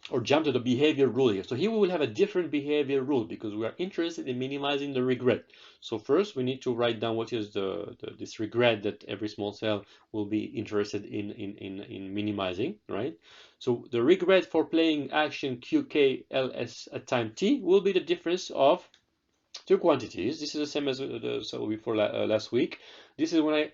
or jump to the behavior rule here. So here we will have a different behavior rule because we are interested in minimizing the regret. So first we need to write down what is this regret that every small cell will be interested in minimizing, right? So the regret for playing action QKLS at time t will be the difference of two quantities. This is the same as before last week. This is when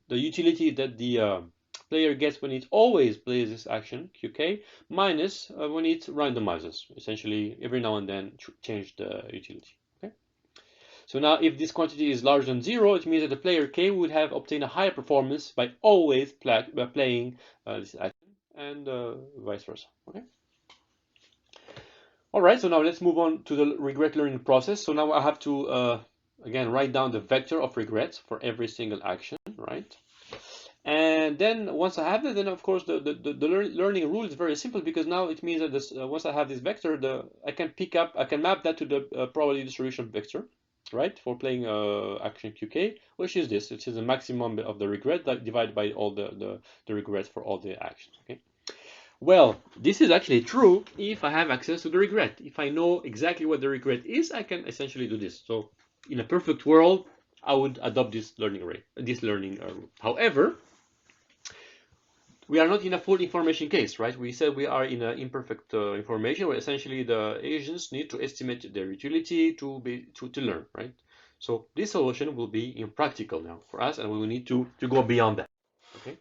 the utility that the player gets when it always plays this action, QK, minus when it randomizes. Essentially, every now and then change the utility. Okay. So now, if this quantity is larger than 0, it means that the player K would have obtained a higher performance by always playing this action, and vice versa. Okay. All right. So now let's move on to the regret learning process. So now I have to again write down the vector of regrets for every single action, right? And then once I have that, then of course the learning rule is very simple because now it means that this, once I have this vector, I can map that to the probability distribution vector, right? For playing action QK, which is this. It is the maximum of the regret divided by all the regrets for all the actions. Okay. Well, this is actually true if I have access to the regret. If I know exactly what the regret is, I can essentially do this. So in a perfect world, I would adopt this learning rule. However, we are not in a full information case, right? We said we are in an imperfect information where essentially the agents need to estimate their utility to learn, right? So this solution will be impractical now for us, and we will need to go beyond that. Okay.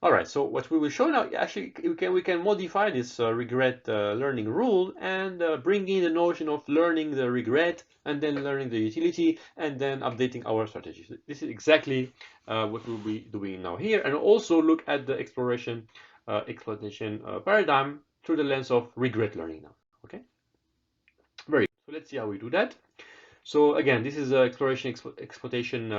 All right. So what we will show now, actually, we can modify this regret learning rule and bring in the notion of learning the regret and then learning the utility and then updating our strategies. This is exactly what we'll be doing now here, and also look at the exploitation paradigm through the lens of regret learning now. Okay. Very good. So let's see how we do that. So again, this is an exploitation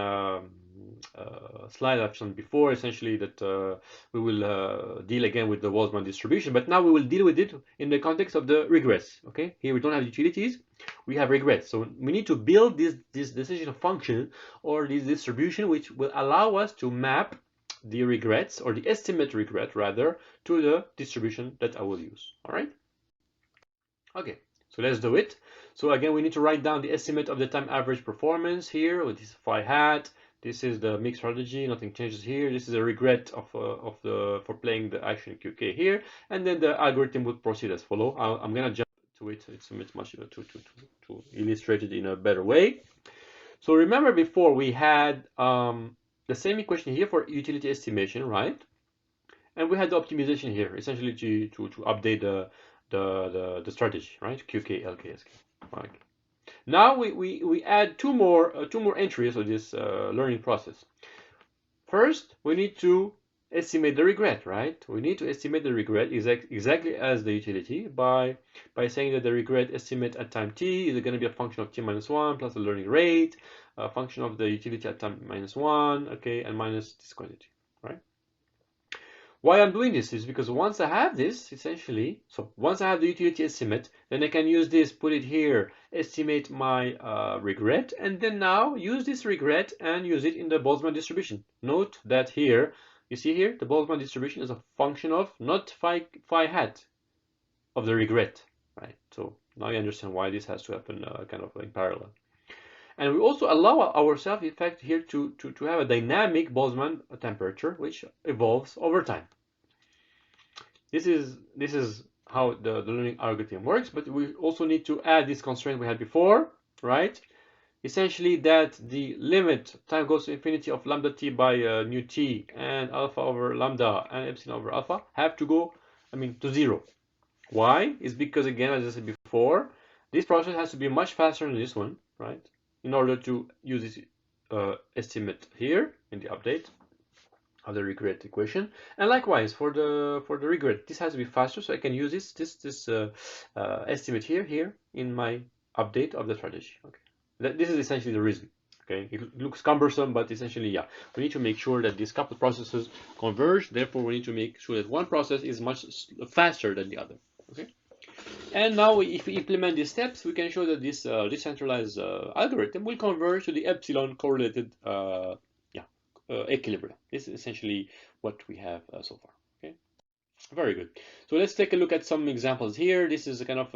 slide I've shown before, essentially that we will deal again with the Boltzmann distribution, but now we will deal with it in the context of the regrets. Okay, here we don't have utilities, we have regrets. So we need to build this decision function or this distribution which will allow us to map the regrets, or the estimate regret rather, to the distribution that I will use. All right. Okay, so let's do it. So again, we need to write down the estimate of the time average performance here with this phi hat. This is the mixed strategy, nothing changes here. This is a regret for playing the action QK here, and then the algorithm would proceed as follow. I'm gonna jump to it. It's much to illustrate it in a better way. So remember before we had the same equation here for utility estimation, right? And we had the optimization here, essentially to update the strategy, right? QK, LK, SK. Right. Now we add two more entries of this learning process. First, we need to estimate the regret, right? We need to estimate the regret exactly as the utility by saying that the regret estimate at time t is going to be a function of t minus 1 plus the learning rate, a function of the utility at time minus 1, okay, and minus this quantity, right? Why I'm doing this is because once I have this, essentially, so once I have the utility estimate, then I can use this, put it here, estimate my regret, and then now use this regret and use it in the Boltzmann distribution. Note that here, you see here, the Boltzmann distribution is a function of not phi hat of the regret, right? So now you understand why this has to happen kind of in parallel. And we also allow ourselves, in fact, here to have a dynamic Boltzmann temperature, which evolves over time. This is how the learning algorithm works, but we also need to add this constraint we had before, right? Essentially that the limit time goes to infinity of lambda t by nu t and alpha over lambda and epsilon over alpha have to go, to 0. Why? Is because, again, as I said before, this process has to be much faster than this one, right? In order to use this estimate here in the update of the regret equation, and likewise for the regret, this has to be faster, so I can use this estimate here in my update of the strategy. Okay, this is essentially the reason. Okay, it looks cumbersome, but essentially, yeah, we need to make sure that these couple processes converge. Therefore, we need to make sure that one process is much faster than the other. Okay, and now if we implement these steps, we can show that this decentralized algorithm will converge to the epsilon correlated equilibrium. This is essentially what we have so far. Okay, very good. So let's take a look at some examples here. This is a kind of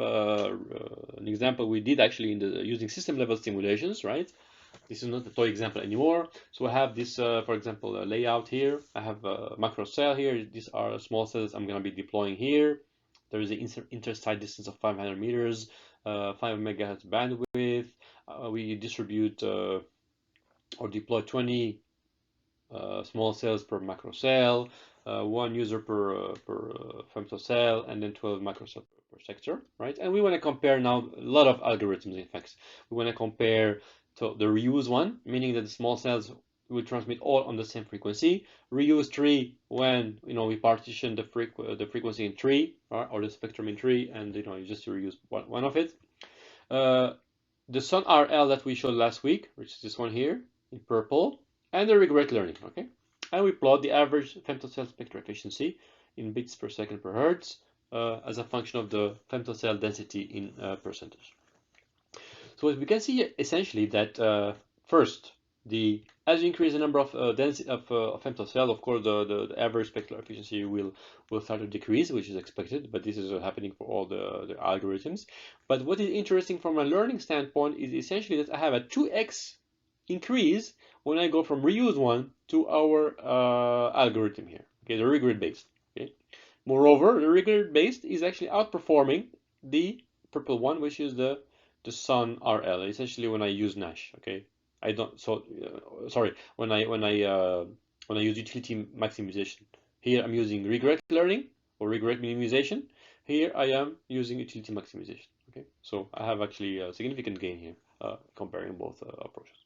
an example we did actually in the using system level simulations, right? This is not a toy example anymore. So I have this, for example, a layout here. I have a macro cell here. These are small cells I'm going to be deploying here. There is an intersite distance of 500 meters, 5 megahertz bandwidth. We distribute or deploy 20 small cells per macro cell, 1 user per femtocell, and then 12 macrocells per sector, right? And we want to compare now a lot of algorithms. In fact, we want to compare to the reuse one, meaning that the small cells will transmit all on the same frequency. Reuse tree when we partition the frequency in tree, or the spectrum in tree, and you just reuse one of it. The sun RL that we showed last week, which is this one here in purple, and the regret learning, okay? And we plot the average femtocell spectral efficiency in bits per second per hertz as a function of the femtocell density in percentage. So as we can see essentially that first, as you increase the number of density of femtocell, of course the average spectral efficiency will start to decrease, which is expected, but this is happening for all the algorithms. But what is interesting from a learning standpoint is essentially that I have a 2x increase when I go from reuse one to our algorithm here, okay, the regret based. Okay, moreover, the regret based is actually outperforming the purple one, which is the sun RL. Essentially, when I use Nash, okay, I don't. So sorry, when I use utility maximization. Here I'm using regret learning or regret minimization. Here I am using utility maximization. Okay, so I have actually a significant gain here comparing both approaches.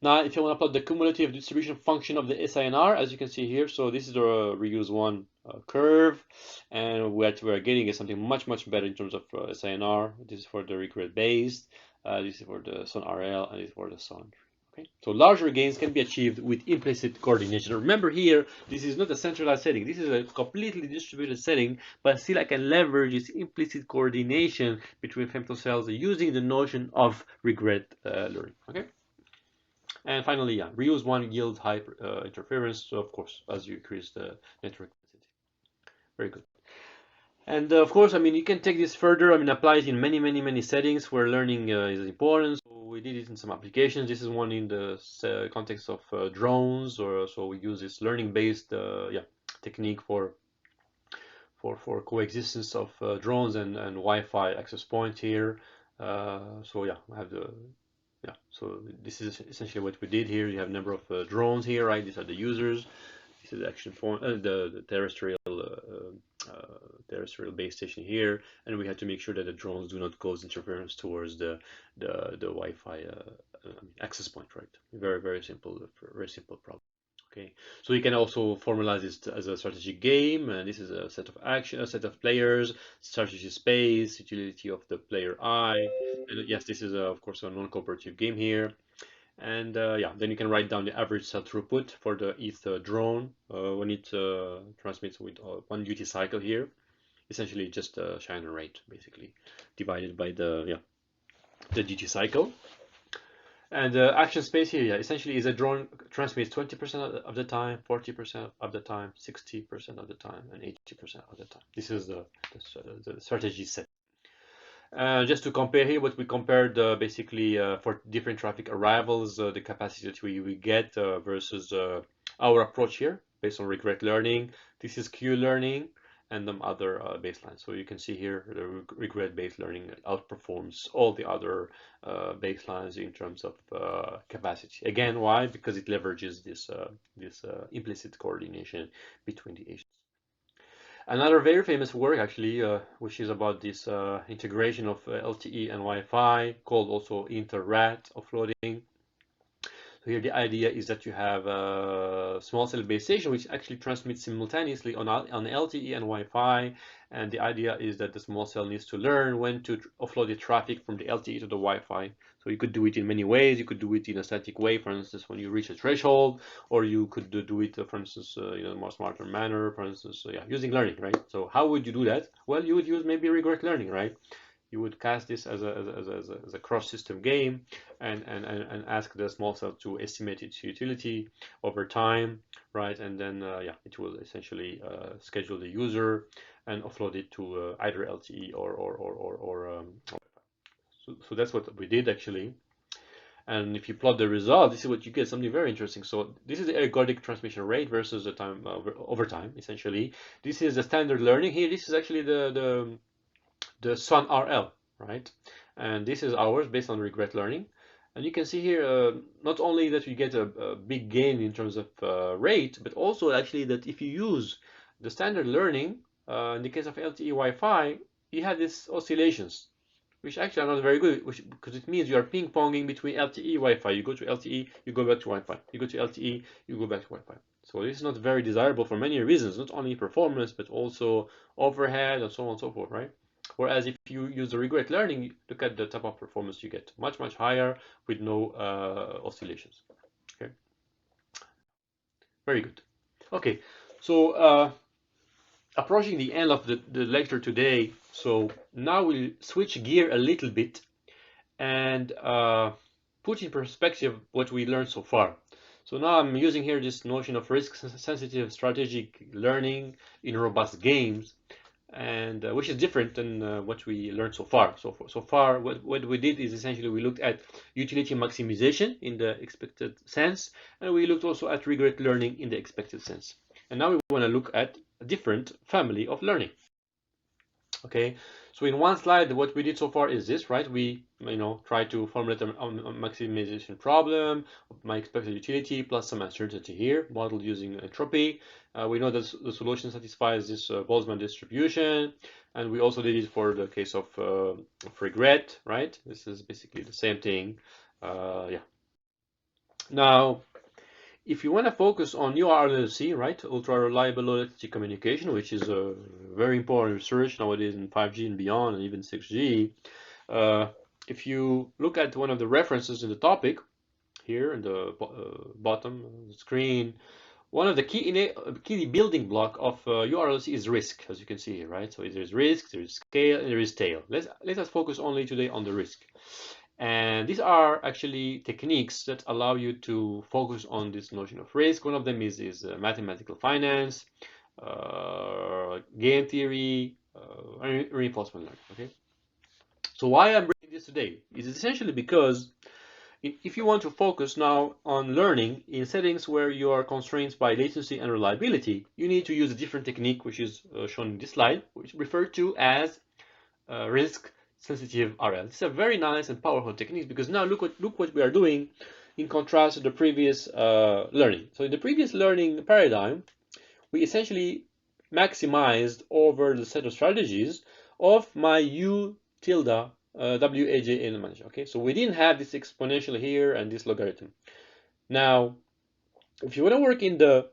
Now, if you want to plot the cumulative distribution function of the SINR, as you can see here, so this is the reuse one curve, and what we're getting is something much better in terms of SINR. This is for the regret based, this is for the sun RL, and this is for the sun. Okay, so larger gains can be achieved with implicit coordination. Remember here, this is not a centralized setting. This is a completely distributed setting, but still I can leverage this implicit coordination between femtocells using the notion of regret learning. Okay. And finally, yeah, reuse one yields high interference. So of course, as you increase the network density. Very good. And of course, you can take this further. Apply it in many settings where learning is important. So we did it in some applications. This is one in the context of drones, or so we use this learning-based technique for coexistence of drones and Wi-Fi access point here. So yeah, I have the. So this is essentially what we did here. You have a number of drones here, right? These are the users. This is the action form, the terrestrial terrestrial base station here, and we had to make sure that the drones do not cause interference towards the Wi-Fi access point, right? Very simple, very simple problem. Okay, so you can also formalize this as a strategic game, and this is a set of action, a set of players, strategy space, utility of the player I, and yes, this is of course a non-cooperative game here. And yeah, then you can write down the average cell throughput for the ETH drone when it transmits with one duty cycle here. Essentially just Shannon rate, basically, divided by the duty cycle. And the action space here, yeah, essentially is a drone transmits 20% of the time, 40% of the time, 60% of the time, and 80% of the time. This is the strategy set. Just to compare here, what we compared basically for different traffic arrivals, the capacity that we get versus our approach here based on regret learning. This is Q learning and some other baselines. So you can see here the regret-based learning outperforms all the other baselines in terms of capacity. Again, why? Because it leverages this implicit coordination between the agents. Another very famous work, actually, which is about this integration of LTE and Wi-Fi, called also inter-RAT offloading. So here the idea is that you have a small cell base station which actually transmits simultaneously on LTE and Wi-Fi, and the idea is that the small cell needs to learn when to offload the traffic from the LTE to the Wi-Fi. So you could do it in many ways. You could do it in a static way, for instance, when you reach a threshold, or you could do it, for instance, in a more smarter manner, for instance, yeah, using learning, right? So how would you do that? Well, you would use maybe regret learning, right? You would cast this as a cross-system game and ask the small cell to estimate its utility over time, right? And then yeah, it will essentially schedule the user and offload it to either LTE or so that's what we did actually. And if you plot the result, this is what you get, something very interesting. So this is the ergodic transmission rate versus the time over time, essentially. This is the standard learning here. This is actually the SUN RL, right? And this is ours based on regret learning. And you can see here not only that we get a big gain in terms of rate, but also actually that if you use the standard learning, in the case of LTE Wi-Fi, you have these oscillations, which actually are not very good, because it means you are ping-ponging between LTE Wi-Fi. You go to LTE, you go back to Wi-Fi. You go to LTE, you go back to Wi-Fi. So this is not very desirable for many reasons, not only performance, but also overhead and so on and so forth, right? Whereas if you use the regret learning, look at the type of performance you get, much higher with no oscillations. Okay, very good. Okay, so approaching the end of the lecture today, so now we'll switch gear a little bit and put in perspective what we learned so far. So now I'm using here this notion of risk-sensitive strategic learning in robust games, and which is different than what we learned so far. So far, what we did is essentially we looked at utility maximization in the expected sense, and we looked also at regret learning in the expected sense. And now we want to look at a different family of learning. Okay, so in one slide, what we did so far is this, right? We, try to formulate a maximization problem, my expected utility plus some uncertainty here, modeled using entropy. We know that the solution satisfies this Boltzmann distribution, and we also did it for the case of regret, right? This is basically the same thing. Yeah. Now, if you want to focus on URLLC, right, ultra reliable low latency communication, which is a very important research nowadays in 5G and beyond, and even 6G, if you look at one of the references in the topic here in the bottom of the screen, one of the key building block of URLLC is risk, as you can see here, right? So there is risk, there is scale, and there is tail. Let us focus only today on the risk. And these are actually techniques that allow you to focus on this notion of risk. One of them is mathematical finance, game theory, reinforcement learning. Okay. So why I'm bringing this today is essentially because if you want to focus now on learning in settings where you are constrained by latency and reliability, you need to use a different technique, which is shown in this slide, which is referred to as risk sensitive RL. It's a very nice and powerful technique because now look what we are doing in contrast to the previous learning. So in the previous learning paradigm, we essentially maximized over the set of strategies of my U tilde Waj in manager. Okay, so we didn't have this exponential here and this logarithm. Now, if you want to work in the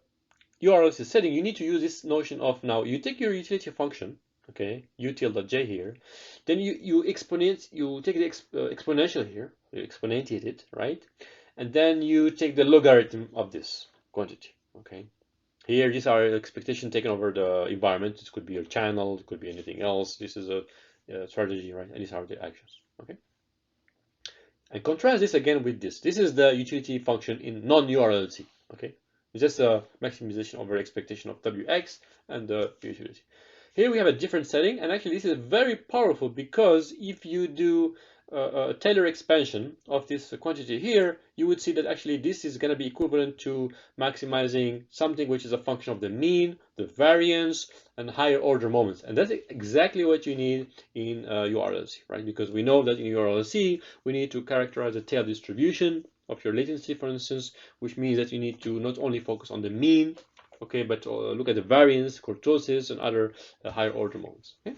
URLC setting, you need to use this notion of, now you take your utility function, okay, U tilde j here, then you take the exponential here, you exponentiate it, right, and then you take the logarithm of this quantity, okay. Here, these are expectation taken over the environment. This could be your channel, it could be anything else. This is a strategy, right? And these are the actions, okay? And contrast this again with this. This is the utility function in non-URLC, okay? It's just a maximization over expectation of Wx and the utility. Here we have a different setting, and actually this is very powerful because if you do a Taylor expansion of this quantity here, you would see that actually this is going to be equivalent to maximizing something which is a function of the mean, the variance, and higher order moments. And that's exactly what you need in URLC, right? Because we know that in URLC, we need to characterize the tail distribution of your latency, for instance, which means that you need to not only focus on the mean, okay, but look at the variance, kurtosis, and other higher order moments. Okay?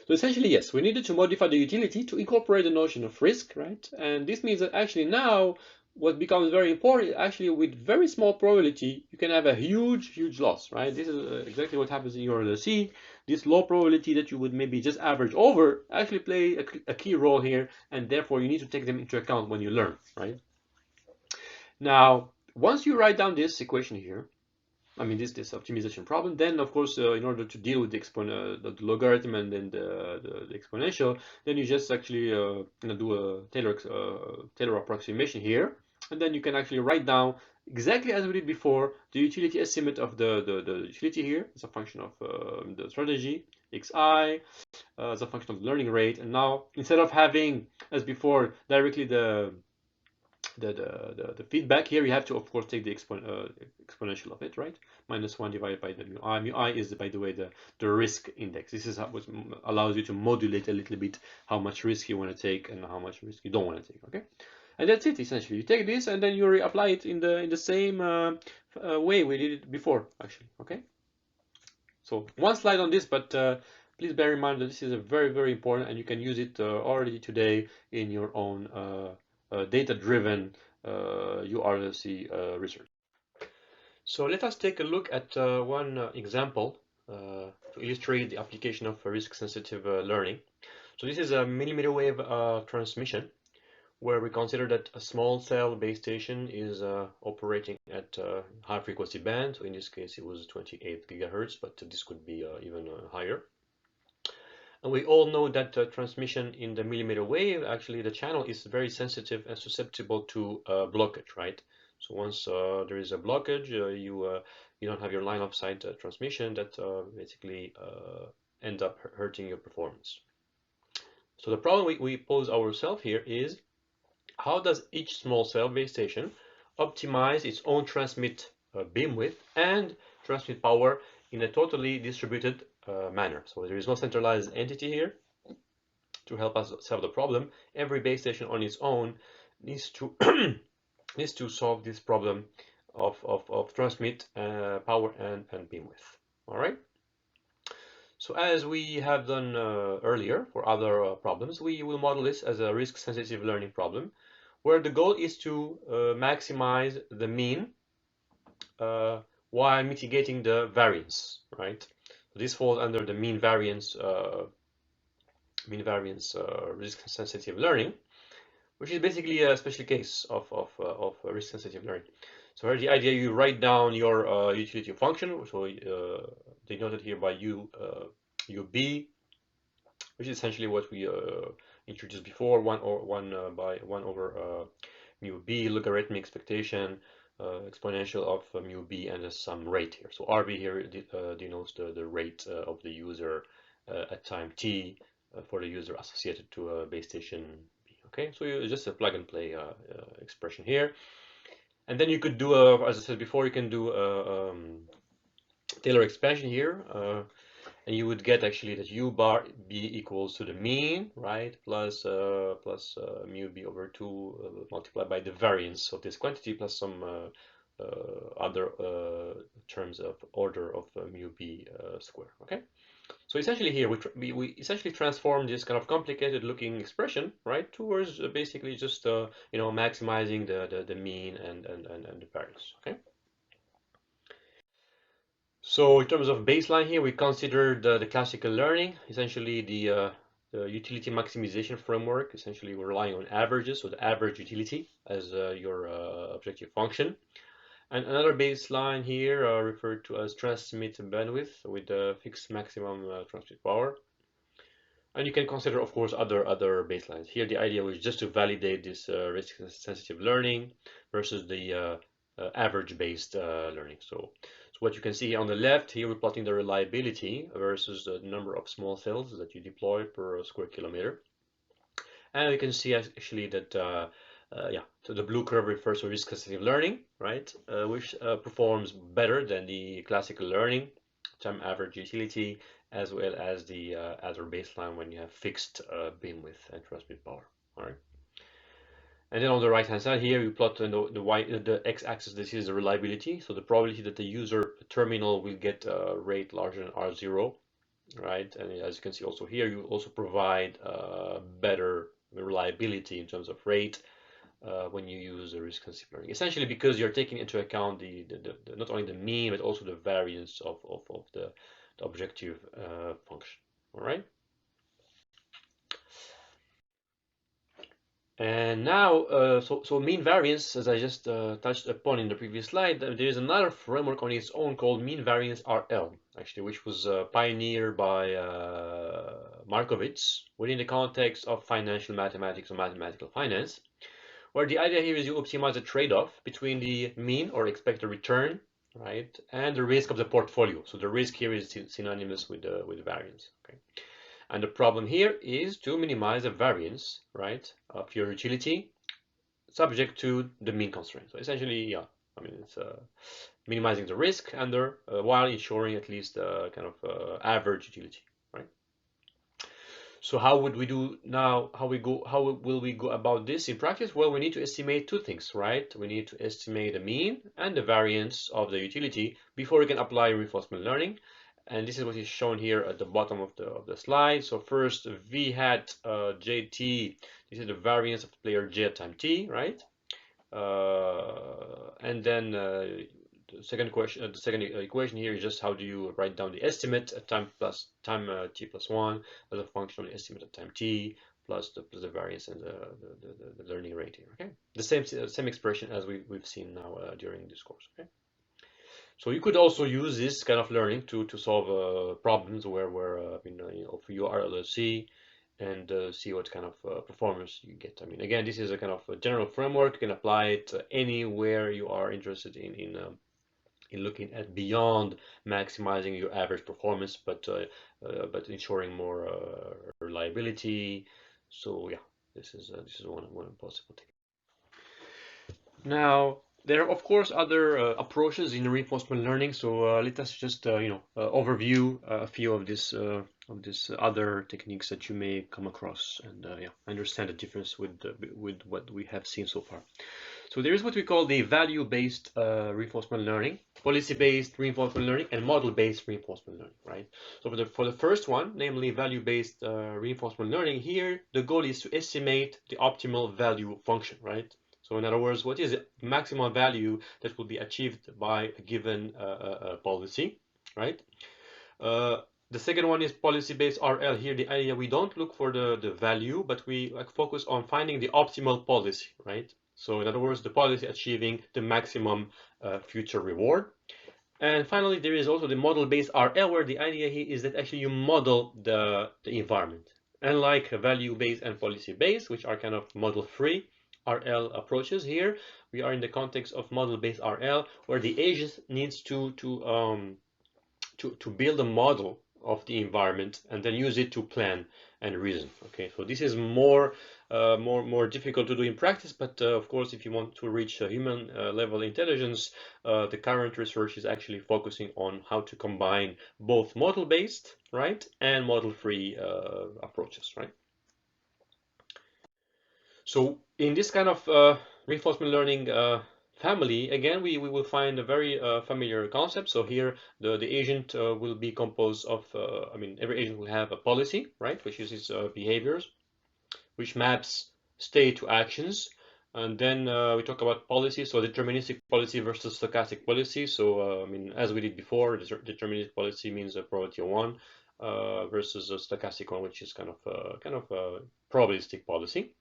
So essentially, yes, we needed to modify the utility to incorporate the notion of risk, right? And this means that actually now what becomes very important, actually with very small probability, you can have a huge loss, right? This is exactly what happens in your LLC. This low probability that you would maybe just average over actually play a key role here, and therefore you need to take them into account when you learn, right? Now, once you write down this equation here, I mean, this optimization problem, then of course, in order to deal with the logarithm and then the exponential, then you just actually do a Taylor approximation here, and then you can actually write down exactly as we did before the utility estimate of the utility here. It's a function of the strategy xi as a function of the learning rate, and now instead of having as before directly the feedback here, you have to of course take the exponential of it, right? -1 divided by the mu I. Mu I is, by the way, the risk index. This is what allows you to modulate a little bit how much risk you want to take and how much risk you don't want to take. Okay, and that's it essentially. You take this and then you reapply it in the same way we did it before, actually. Okay, so one slide on this, but please bear in mind that this is a very important, and you can use it already today in your own data-driven URLC research. So let us take a look at one example to illustrate the application of risk-sensitive learning. So this is a millimeter wave transmission, where we consider that a small cell base station is operating at high frequency band. So in this case, it was 28 gigahertz, but this could be even higher. And we all know that transmission in the millimeter wave, actually the channel is very sensitive and susceptible to blockage, right? So once there is a blockage, you don't have your line of sight transmission that basically ends up hurting your performance. So the problem we pose ourselves here is, how does each small cell base station optimize its own transmit beam width and transmit power in a totally distributed manner? So there is no centralized entity here to help us solve the problem. Every base station on its own needs to needs to solve this problem of transmit power and beam width. All right. So as we have done earlier for other problems, we will model this as a risk-sensitive learning problem, where the goal is to maximize the mean while mitigating the variance, right? So this falls under the mean variance risk-sensitive learning, which is basically a special case of risk-sensitive learning. So here the idea, you write down your utility function, so denoted here by UB, which is essentially what we introduced before, 1 over mu b logarithmic expectation exponential of mu b and some rate here. So RB here denotes the rate of the user at time t for the user associated to a base station B. Okay, so you just a plug and play expression here, and then you could do as I said before, you can do a Taylor expansion here. And you would get actually that u bar b equals to the mean, right, plus mu b over 2 multiplied by the variance of this quantity plus some other terms of order of mu b square. Okay. So essentially here we essentially transform this kind of complicated looking expression, right, towards basically just maximizing the mean and the variance. Okay. So in terms of baseline here, we consider the classical learning, essentially the utility maximization framework. Essentially, we're relying on averages, so the average utility as your objective function. And another baseline here referred to as transmit bandwidth with a fixed maximum transmit power. And you can consider, of course, other baselines. Here, the idea was just to validate this risk-sensitive learning versus the average-based learning. So what you can see on the left, here we're plotting the reliability versus the number of small cells that you deploy per square kilometer. And you can see actually that, so the blue curve refers to risk-sensitive learning, right, which performs better than the classical learning, time average utility, as well as the other baseline when you have fixed beam width and transmit power. All right. And then on the right hand side here, we plot the x-axis. This is the reliability, so the probability that the user terminal will get a rate larger than R0, right? And as you can see also here, you also provide better reliability in terms of rate when you use the risk-sensitive learning. Essentially, because you're taking into account the not only the mean but also the variance of the objective function. All right. And now, so mean variance, as I just touched upon in the previous slide, there is another framework on its own called mean variance RL, actually, which was pioneered by Markowitz within the context of financial mathematics or mathematical finance, where the idea here is you optimize the trade-off between the mean or expected return, right, and the risk of the portfolio. So the risk here is synonymous with variance. Okay. And the problem here is to minimize the variance, right, of your utility subject to the mean constraint. So essentially, yeah, I mean, it's minimizing the risk under while ensuring at least kind of average utility, right? So how would we do now? How will we go about this in practice? Well, we need to estimate two things, right? We need to estimate the mean and the variance of the utility before we can apply reinforcement learning. And this is what is shown here at the bottom of the slide. So first, v hat jt, this is the variance of the player j at time t, right? And then the second equation here is just how do you write down the estimate at time t plus 1 as a function of the estimate at time t plus the variance and the learning rate here. Okay, the same expression as we've seen now during this course. Okay. So you could also use this kind of learning to solve problems where you are LLC and see what kind of performance you get. I mean, again, this is a kind of a general framework. You can apply it anywhere you are interested in looking at beyond maximizing your average performance, but ensuring more reliability. So yeah, this is one possible thing. Now, there are of course other approaches in reinforcement learning. So let us just overview a few of these other techniques that you may come across, and understand the difference with what we have seen so far. So there is what we call the value-based reinforcement learning, policy-based reinforcement learning, and model-based reinforcement learning, right? So for the first one, namely value-based reinforcement learning, here the goal is to estimate the optimal value function, right? So in other words, what is the maximum value that will be achieved by a given policy, right? The second one is policy-based RL. Here, the idea we don't look for the value, but we focus on finding the optimal policy, right? So in other words, the policy achieving the maximum future reward. And finally, there is also the model-based RL, where the idea here is that actually you model the environment. Unlike value-based and policy-based, which are kind of model-free RL approaches, here we are in the context of model-based RL, where the agent needs to build a model of the environment and then use it to plan and reason. Okay, so this is more difficult to do in practice, but of course, if you want to reach a human level intelligence, the current research is actually focusing on how to combine both model-based, right, and model-free approaches, right? So in this kind of reinforcement learning family, again, we will find a very familiar concept. So here, the agent will be composed of, I mean, every agent will have a policy, right, which uses behaviors, which maps state to actions. And then we talk about policy, so deterministic policy versus stochastic policy. So, I mean, as we did before, deterministic policy means a probability of 1 versus a stochastic one, which is kind of a probabilistic policy.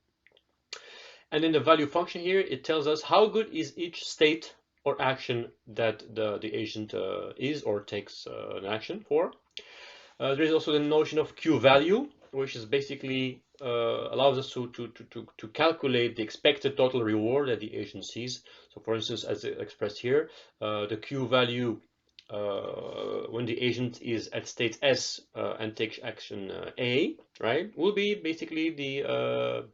And then the value function here, it tells us how good is each state or action that the agent is or takes an action for. There is also the notion of Q value, which is basically allows us to calculate the expected total reward that the agent sees. So for instance, as expressed here, the Q value when the agent is at state S and takes action A, right, will be basically the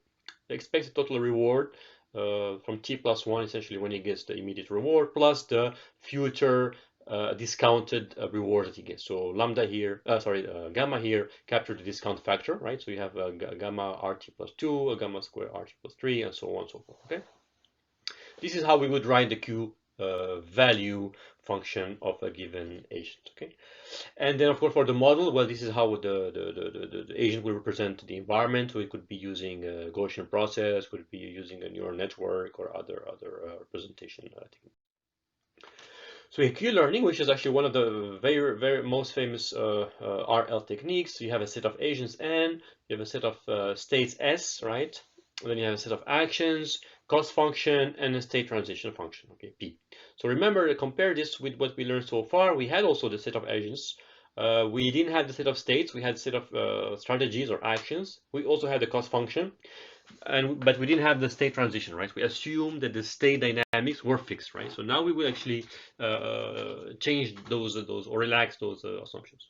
expected total reward from t plus 1, essentially, when he gets the immediate reward, plus the future discounted reward that he gets. So lambda here, gamma here captured the discount factor, right? So you have a gamma RT plus 2, a gamma square RT plus 3, and so on and so forth, okay? This is how we would write the Q value function of a given agent, okay? And then, of course, for the model, well, this is how the agent will represent the environment. So it could be using a Gaussian process, could be using a neural network, or other representation techniques. So in Q learning, which is actually one of the very most famous RL techniques, you have a set of agents N, you have a set of states S, right? And then you have a set of actions, cost function, and a state transition function, okay, P. So remember, compare this with what we learned so far. We had also the set of agents. We didn't have the set of states. We had a set of strategies or actions. We also had the cost function, but we didn't have the state transition, right? We assumed that the state dynamics were fixed, right? So now we will actually change those or relax those assumptions.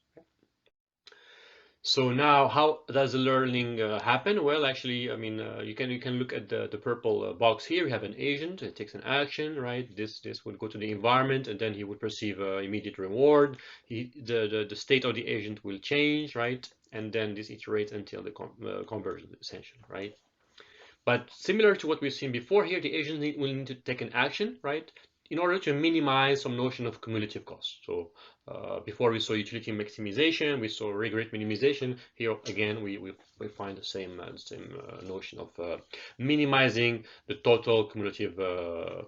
So now, how does the learning happen? Well, actually, I mean, you can look at the purple box here. We have an agent. It takes an action, right? This would go to the environment, and then he would perceive immediate reward. The state of the agent will change, right? And then this iterates until the conversion, essentially, right? But similar to what we've seen before here, the agent will need to take an action, right, in order to minimize some notion of cumulative cost. So before we saw utility maximization, we saw rig rate minimization. Here again, we find the same notion of minimizing the total cumulative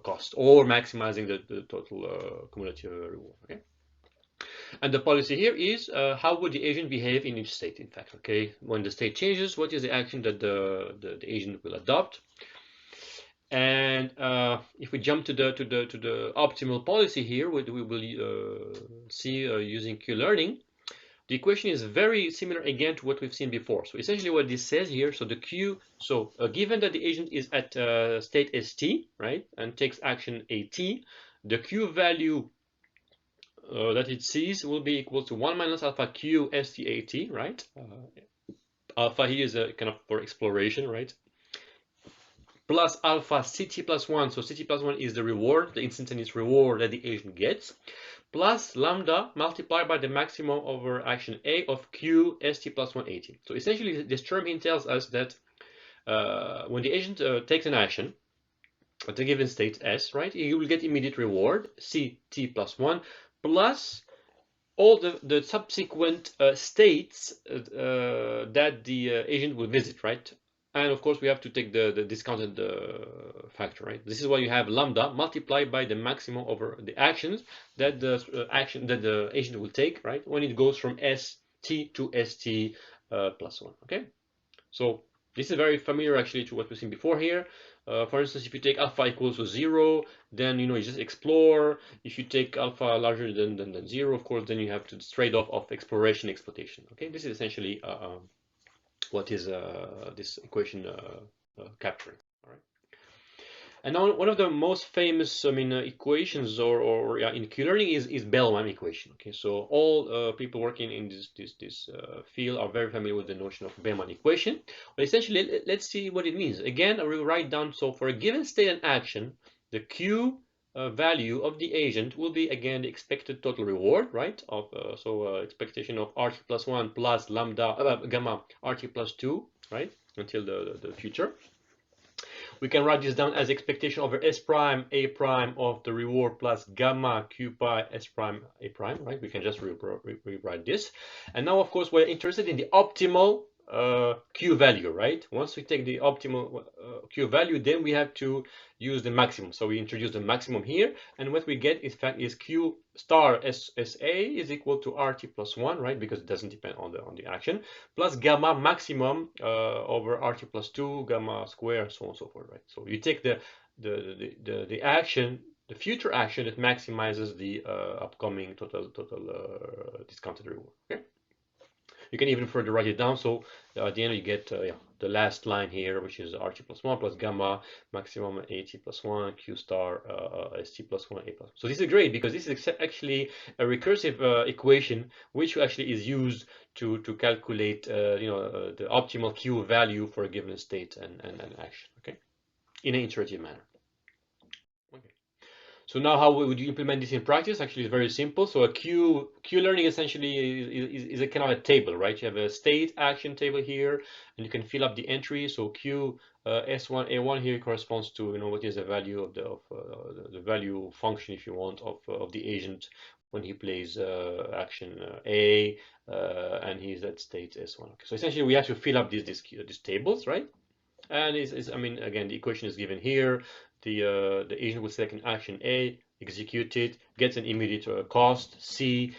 cost or maximizing the total cumulative reward. Okay. And the policy here is how would the agent behave in each state, in fact, okay? When the state changes, what is the action that the agent will adopt? And if we jump to the optimal policy here, what we will see using Q learning, the equation is very similar again to what we've seen before. So essentially what this says here, so the Q, so given that the agent is at state ST, right, and takes action AT, the Q value that it sees will be equal to 1 minus alpha Q STAT, right? Alpha here is a kind of for exploration, right? Plus alpha CT plus 1. So CT plus 1 is the reward, the instantaneous reward that the agent gets. Plus lambda multiplied by the maximum over action A of Q ST plus 1 AT. So essentially this term here tells us that when the agent takes an action at a given state S, right, you will get immediate reward CT plus 1 plus all the subsequent states that the agent will visit, right? And of course, we have to take the discounted factor, right? This is why you have lambda multiplied by the maximum over the actions that the agent will take, right? When it goes from ST to ST plus 1, okay? So this is very familiar actually to what we've seen before here. For instance, if you take alpha equals to 0, then you just explore. If you take alpha larger than 0, of course, then you have to trade-off of exploration exploitation. Okay, this is essentially what is this equation capturing. All right. And now one of the most famous, equations or in Q learning is Bellwam equation. Okay, so all people working in this field are very familiar with the notion of Bellwam equation. But essentially, let's see what it means. Again, I will write down. So for a given state and action, the Q value of the agent will be again the expected total reward, right? Of expectation of RT plus 1 plus lambda gamma RT plus 2, right? Until the future. We can write this down as expectation over S prime A prime of the reward plus gamma Q pi S prime A prime, right? We can just rewrite this. And now, of course, we're interested in the optimal Q value, right? Once we take the optimal Q value, then we have to use the maximum. So we introduce the maximum here, and what we get in fact is Q star SA is equal to RT plus 1, right? Because it doesn't depend on the action, plus gamma maximum over RT plus 2, gamma square, so on and so forth, right? So you take the action, the future action that maximizes the upcoming total discounted reward. Okay. You can even further write it down. So at the end you get the last line here, which is RT plus 1 plus gamma maximum AT plus 1 Q star ST plus 1 A plus 1. So this is great because this is actually a recursive equation which actually is used to calculate the optimal Q value for a given state and action, okay, in an iterative manner. Okay. So now how would you implement this in practice? Actually, it's very simple. So a Q learning essentially is a kind of a table, right? You have a state action table here, and you can fill up the entry. So Q S1 A1 here corresponds to what is the value of the value function, if you want, of the agent when he plays action A, and he's at state S1. Okay. So essentially, we have to fill up these tables, right? And I mean, again, the equation is given here. The agent will select an action A, execute it, gets an immediate cost C.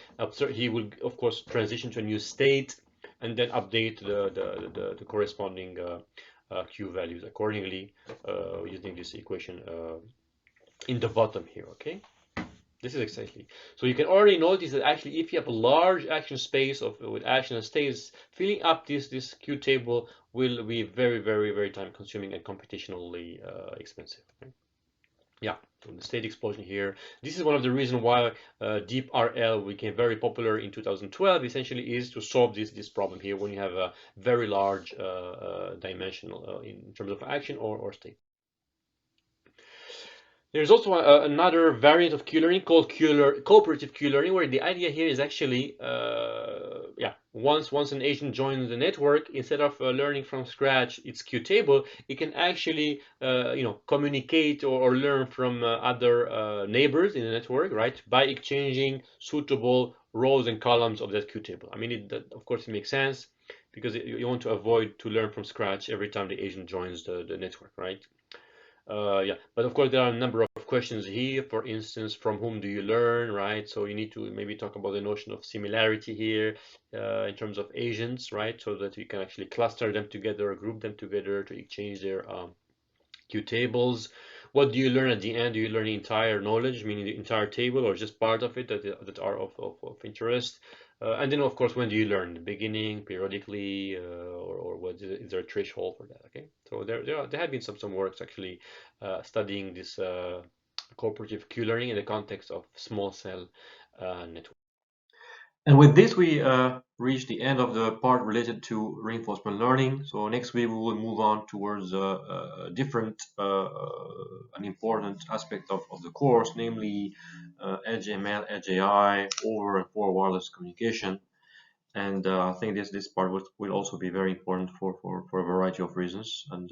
He will, of course, transition to a new state, and then update the corresponding Q values accordingly using this equation in the bottom here. Okay. This is exactly. So you can already notice that actually if you have a large action space with action and states, filling up this Q table will be very, very, very time consuming and computationally expensive. Okay? Yeah, so the state explosion here. This is one of the reasons why deep RL became very popular in 2012, essentially is to solve this problem here when you have a very large dimensional in terms of action or state. There's also another variant of Q learning called Cooperative Q Learning, where the idea here is actually, once an agent joins the network, instead of learning from scratch its Q table, it can actually, communicate or learn from other neighbors in the network, right, by exchanging suitable rows and columns of that Q table. I mean, of course, it makes sense because you want to avoid to learn from scratch every time the agent joins the network, right? But of course there are a number of questions here. For instance, from whom do you learn, right? So you need to maybe talk about the notion of similarity here in terms of agents, right? So that you can actually cluster them together or group them together to exchange their Q tables. What do you learn at the end? Do you learn the entire knowledge, meaning the entire table, or just part of it that are of interest? And then, of course, when do you learn? The beginning, periodically, or is there a threshold for that? Okay, so there have been some works actually studying this cooperative Q learning in the context of small cell network. And with this, we reach the end of the part related to reinforcement learning. So next week we will move on towards a different, an important aspect of the course, namely Edge ML, Edge AI, over and for wireless communication. And I think this part will also be very important for a variety of reasons. And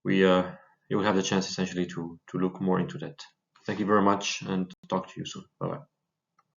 you will have the chance essentially to look more into that. Thank you very much, and talk to you soon. Bye bye.